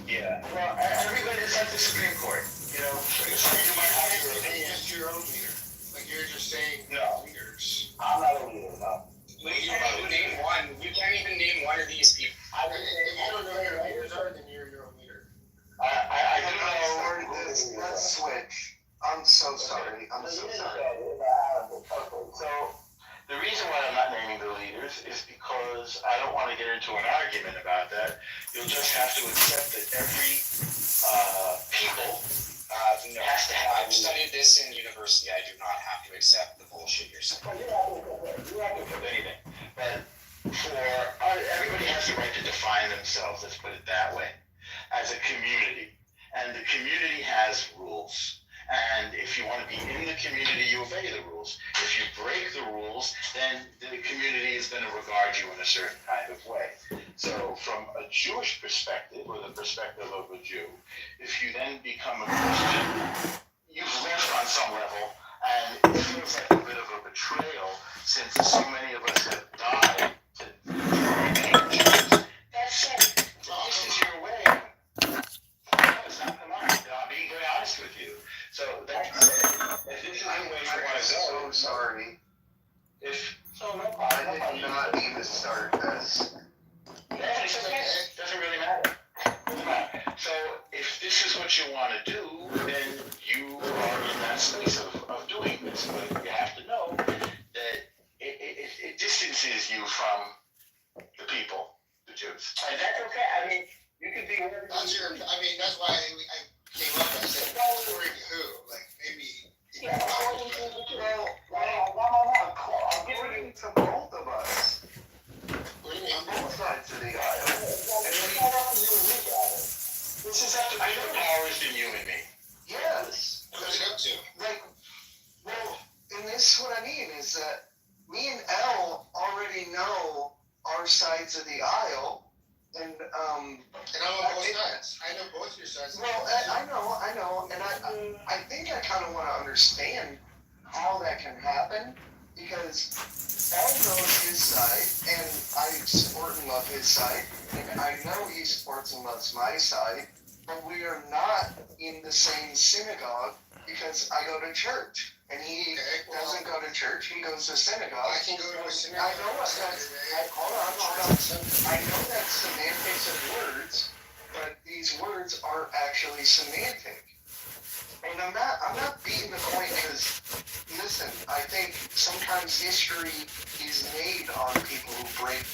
G: yeah. Well, everybody is like the Supreme Court. You know, you might have your opinion.
M: Just your own leader. Like you're just saying
G: No.
M: leaders.
G: I'm not a leader, no.
P: You can't even name one. You can't even name one of these people.
M: If you don't know who your leaders are, then you're your own leader.
G: I
F: And
G: do
F: I
G: know.
F: started this. Let's switch. I'm so sorry. I'm so sorry.
G: Okay, so the reason why I'm not naming the leaders is because I don't want to get into an argument about that. You'll just have to accept that every people
P: No,
G: has to have.
P: I've studied this in university. I do not have to accept the bullshit you're saying.
G: Well, you have to accept anything, but everybody has the right to define themselves. Let's put it that way, as a community, and the community has rules. And if you want to be in the community, you obey the rules. If you break the rules, then the community is going to regard you in a certain kind of way. So from a Jewish perspective, or the perspective of a Jew, if you then become a Christian, you've lived on some level, and it feels like a bit of a betrayal since so many of us have died to remain Jews. That's it. This is your way. No, it's not mine. I'm being very honest with you. So if this is the way you want to go,
F: I'm so sorry.
G: No problem.
F: I did not mean to start this.
G: Yeah, it's okay. Doesn't really matter. So if this is what you want to do, then you are in that space of doing this. But you have to know that it distances you from the people, the Jews. And that's okay. I mean, you can be whatever.
M: That's why I came up and said, according to who? Like, maybe.
F: I'm giving it to both of us. On both sides of the aisle.
G: This is up to bigger powers than you and me.
F: Yes.
M: What's it up to?
F: Like, well, and this is what I mean is that me and Elle already know our sides of the aisle. And
M: I'm on both sides. I know both your sides.
F: Well, I know, and I think I kind of want to understand how that can happen because Elle knows his side, and I support and love his side, and I know he supports and loves my side, but we are not in the same synagogue because I go to church. And he doesn't go to church, he goes to synagogue.
M: I can go to a synagogue.
F: I know that's, hold on. I know that's semantics of words, but these words are actually semantic. And I'm not beating the point because, listen, I think sometimes history is made on people who break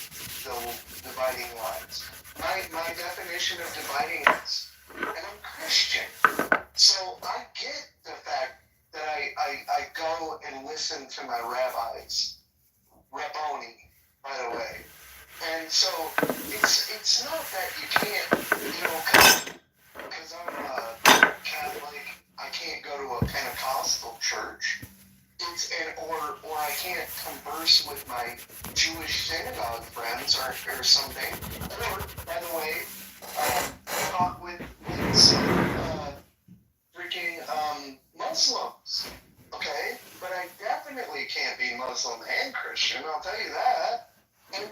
F: the dividing lines. My definition of dividing is, and I'm Christian, so I get the fact that I go and listen to my rabbis, Rabboni, by the way. And so it's not that you can't, because I'm a Catholic, I can't go to a Pentecostal church. Or I can't converse with my Jewish synagogue friends or something. Or, by the way, talk with some freaking Muslims, okay? But I definitely can't be Muslim and Christian, I'll tell you that. And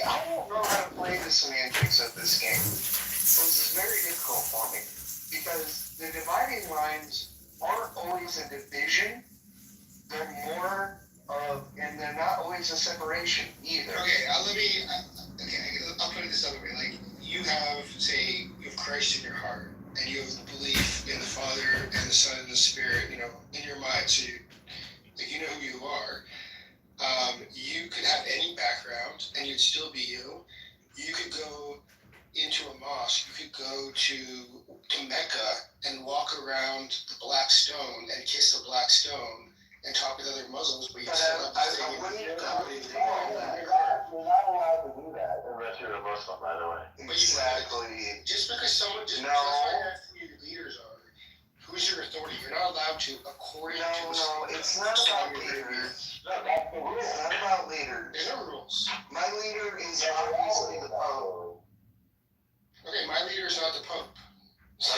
F: I don't know how to play the semantics of this game. So this is very difficult for me, because the dividing lines aren't always a division, they're more of, and they're not always a separation either.
M: Okay, I'll put it this other way. Like, you have Christ in your heart, and you have the belief in the Father and the Son and the Spirit, in your mind, so you know who you are. You could have any background, and you'd still be you. You could go into a mosque, you could go to Mecca and walk around the black stone and kiss the black stone and talk with other Muslims, but you still have the thing.
G: You're not allowed to do that unless you're a Muslim. Muslim, by the way.
F: Exactly.
M: Just because someone, just
F: No.
M: that's why I asked who your leaders are. Who's your authority? You're not allowed to, according to the
F: It's not about leaders.
G: No, that's the rule.
F: It's not about leaders.
M: There's no rules.
F: My leader is obviously the Pope.
M: Okay, my leader's not the Pope. So,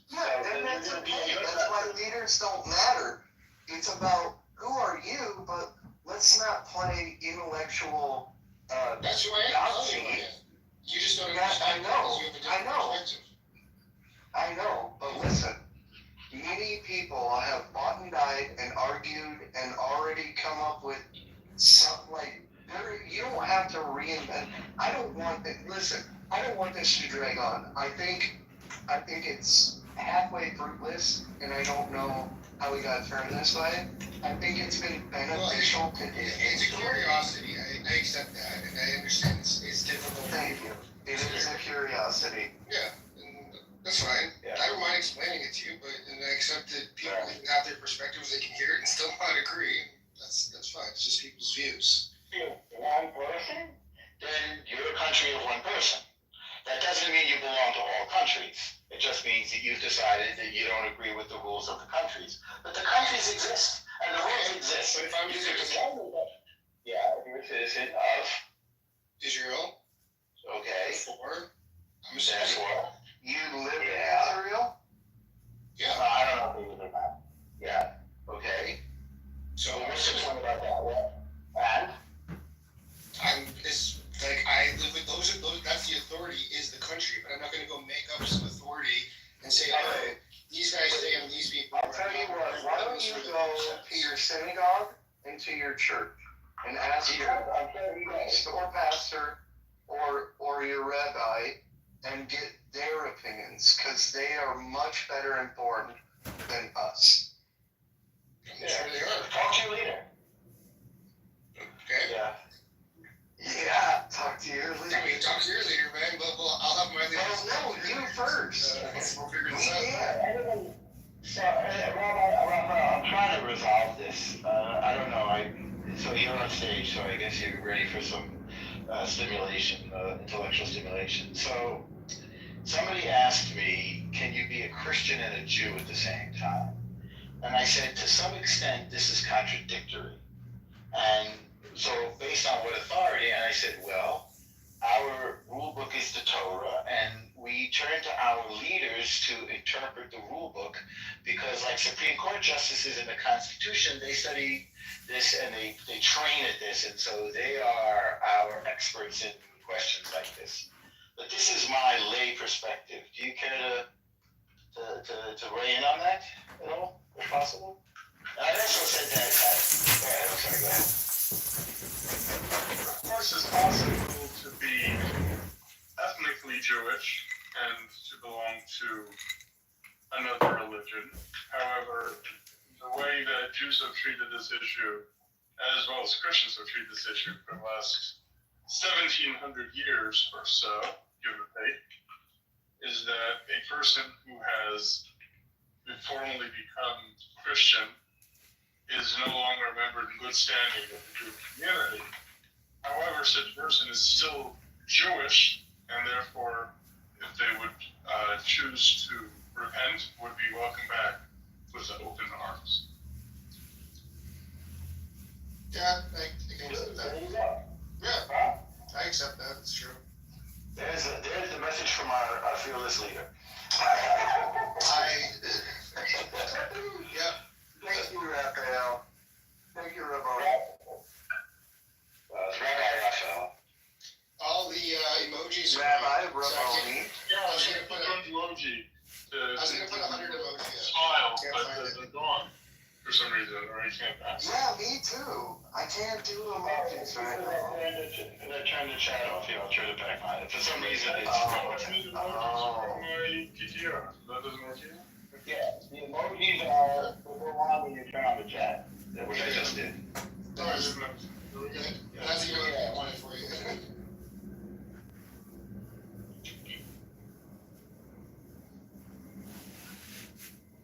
F: Yeah, and that's okay. That's why leaders don't matter. It's about who are you, but let's not play intellectual.
M: that's who I am.
F: Gotcha.
M: You just don't
F: Yeah,
M: understand.
F: I know.
M: because you have a different
F: I know.
M: perspective.
F: I know, but listen. Many people have fought and died and argued and already come up with some you don't have to reinvent. I don't want this to drag on. I think it's halfway fruitless, and I don't know how we got turned this way. I think it's been beneficial to
M: It's a curiosity. I accept that, and I understand it's difficult.
F: Thank you. It is a curiosity.
M: Yeah, and that's fine.
G: Yeah.
M: I don't mind explaining it to you, and I accept that people have their perspectives. They can hear it and still not agree. That's fine. It's just people's views.
A: One person, then you're a country of one person. That doesn't mean you belong to all countries. It just means that you've decided that you don't agree with the rules of the countries. But the countries exist, and the rules exist.
M: But if I'm a citizen,
A: Yeah, you're a citizen of,
M: Israel,
A: okay,
M: or I'm a citizen.
A: therefore,
F: You live in Israel?
M: Yeah.
A: I don't know if you live in that. Yeah, okay.
M: So
A: So
M: I'm a
A: what's
M: citizen.
A: the point about that? What? And?
M: It's like I live with those. That's the authority is the country, but I'm not going to go make up some authority and say, oh, these guys say I'm these people.
F: I'll tell you what, why don't you go to your synagogue and to your church and ask your priest or pastor or your rabbi and get their opinions, because they are much better informed than us.
M: I'm sure they are.
A: Talk to your leader.
M: Okay.
A: Yeah.
F: Yeah, talk to your leader.
M: I mean, talk to your leader, man. But I'll have my leader.
F: Oh, no, you first.
M: We'll figure this out.
F: Yeah.
A: So, Rabbi, I'm trying to resolve this. I don't know. So you're on stage, so I guess you're ready for some stimulation, intellectual stimulation. So somebody asked me, can you be a Christian and a Jew at the same time? And I said, to some extent, this is contradictory. And so based on what authority? And I said, well, our rule book is the Torah, and we turn to our leaders to interpret the rule book, because like Supreme Court justices in the Constitution, they study this and they train at this, and so they are our experts in questions like this. But this is my lay perspective. Do you care to weigh in on that at all, if possible? And I also said that, go ahead, I'm sorry, go ahead.
N: Of course, it's possible to be ethnically Jewish and to belong to another religion. However, the way that Jews have treated this issue, as well as Christians have treated this issue for the last 1,700 years or so, give or take, is that a person who has formally become Christian is no longer a member in good standing of the Jewish community. However, such person is still Jewish, and therefore, if they would choose to repent, would be welcome back with open arms.
M: Yeah, I can accept that.
A: There you go.
M: Yeah, I accept that. It's true.
A: There's the message from our fearless leader.
M: Yeah.
F: Thank you, Raphael. Thank you, Rabbi.
A: It's Rabbi Raphael.
M: All the emojis.
F: Rabbi, Rabboni.
N: Yeah,
M: I was gonna put a
N: emoji.
M: I was gonna put 100 emojis.
N: Smile,
M: Can't
N: but
M: find it.
N: they're gone for some reason, or I can't pass.
F: Yeah, me too. I can't do emojis right now.
A: They're trying to chat off you. I'll turn it back on. For some reason, it's.
F: Oh.
N: My PTR. That doesn't work either?
A: Yeah, the emojis are the one when you turn on the chat, which I just did.
M: That's the emoji I wanted for you.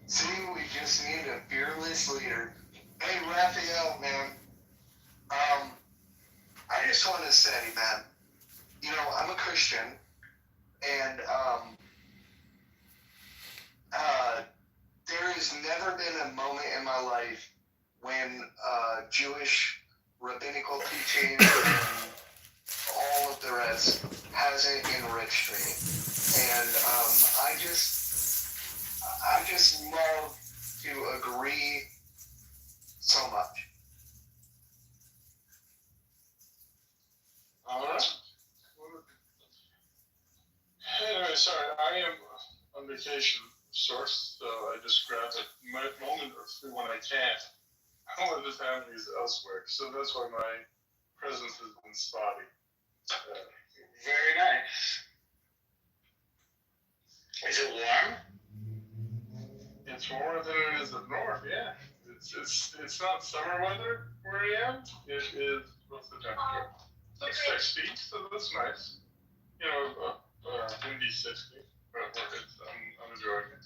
F: See, we just need a fearless leader. Hey, Raphael, man. I just want to say, man,
A: I'm a Christian, and there has never been a moment in my life when Jewish rabbinical teaching and all of the rest hasn't enriched me. And I just love to agree so much.
N: All right. Anyway, sorry, I am on vacation of sorts, so I just grabbed a moment or two when I can. All of the family is elsewhere, so that's why my presence has been spotty.
A: Very nice. Is it warm?
N: It's warmer than it is up north, yeah. It's not summer weather where I am. It is, what's the temperature? Like 60, so that's nice. Windy 60, but I'm enjoying it.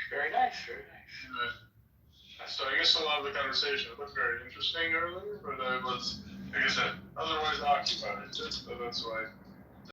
A: Very nice, very nice.
N: So I missed a lot of the conversation. It looked very interesting earlier, but I was, like I said, otherwise occupied. So that's why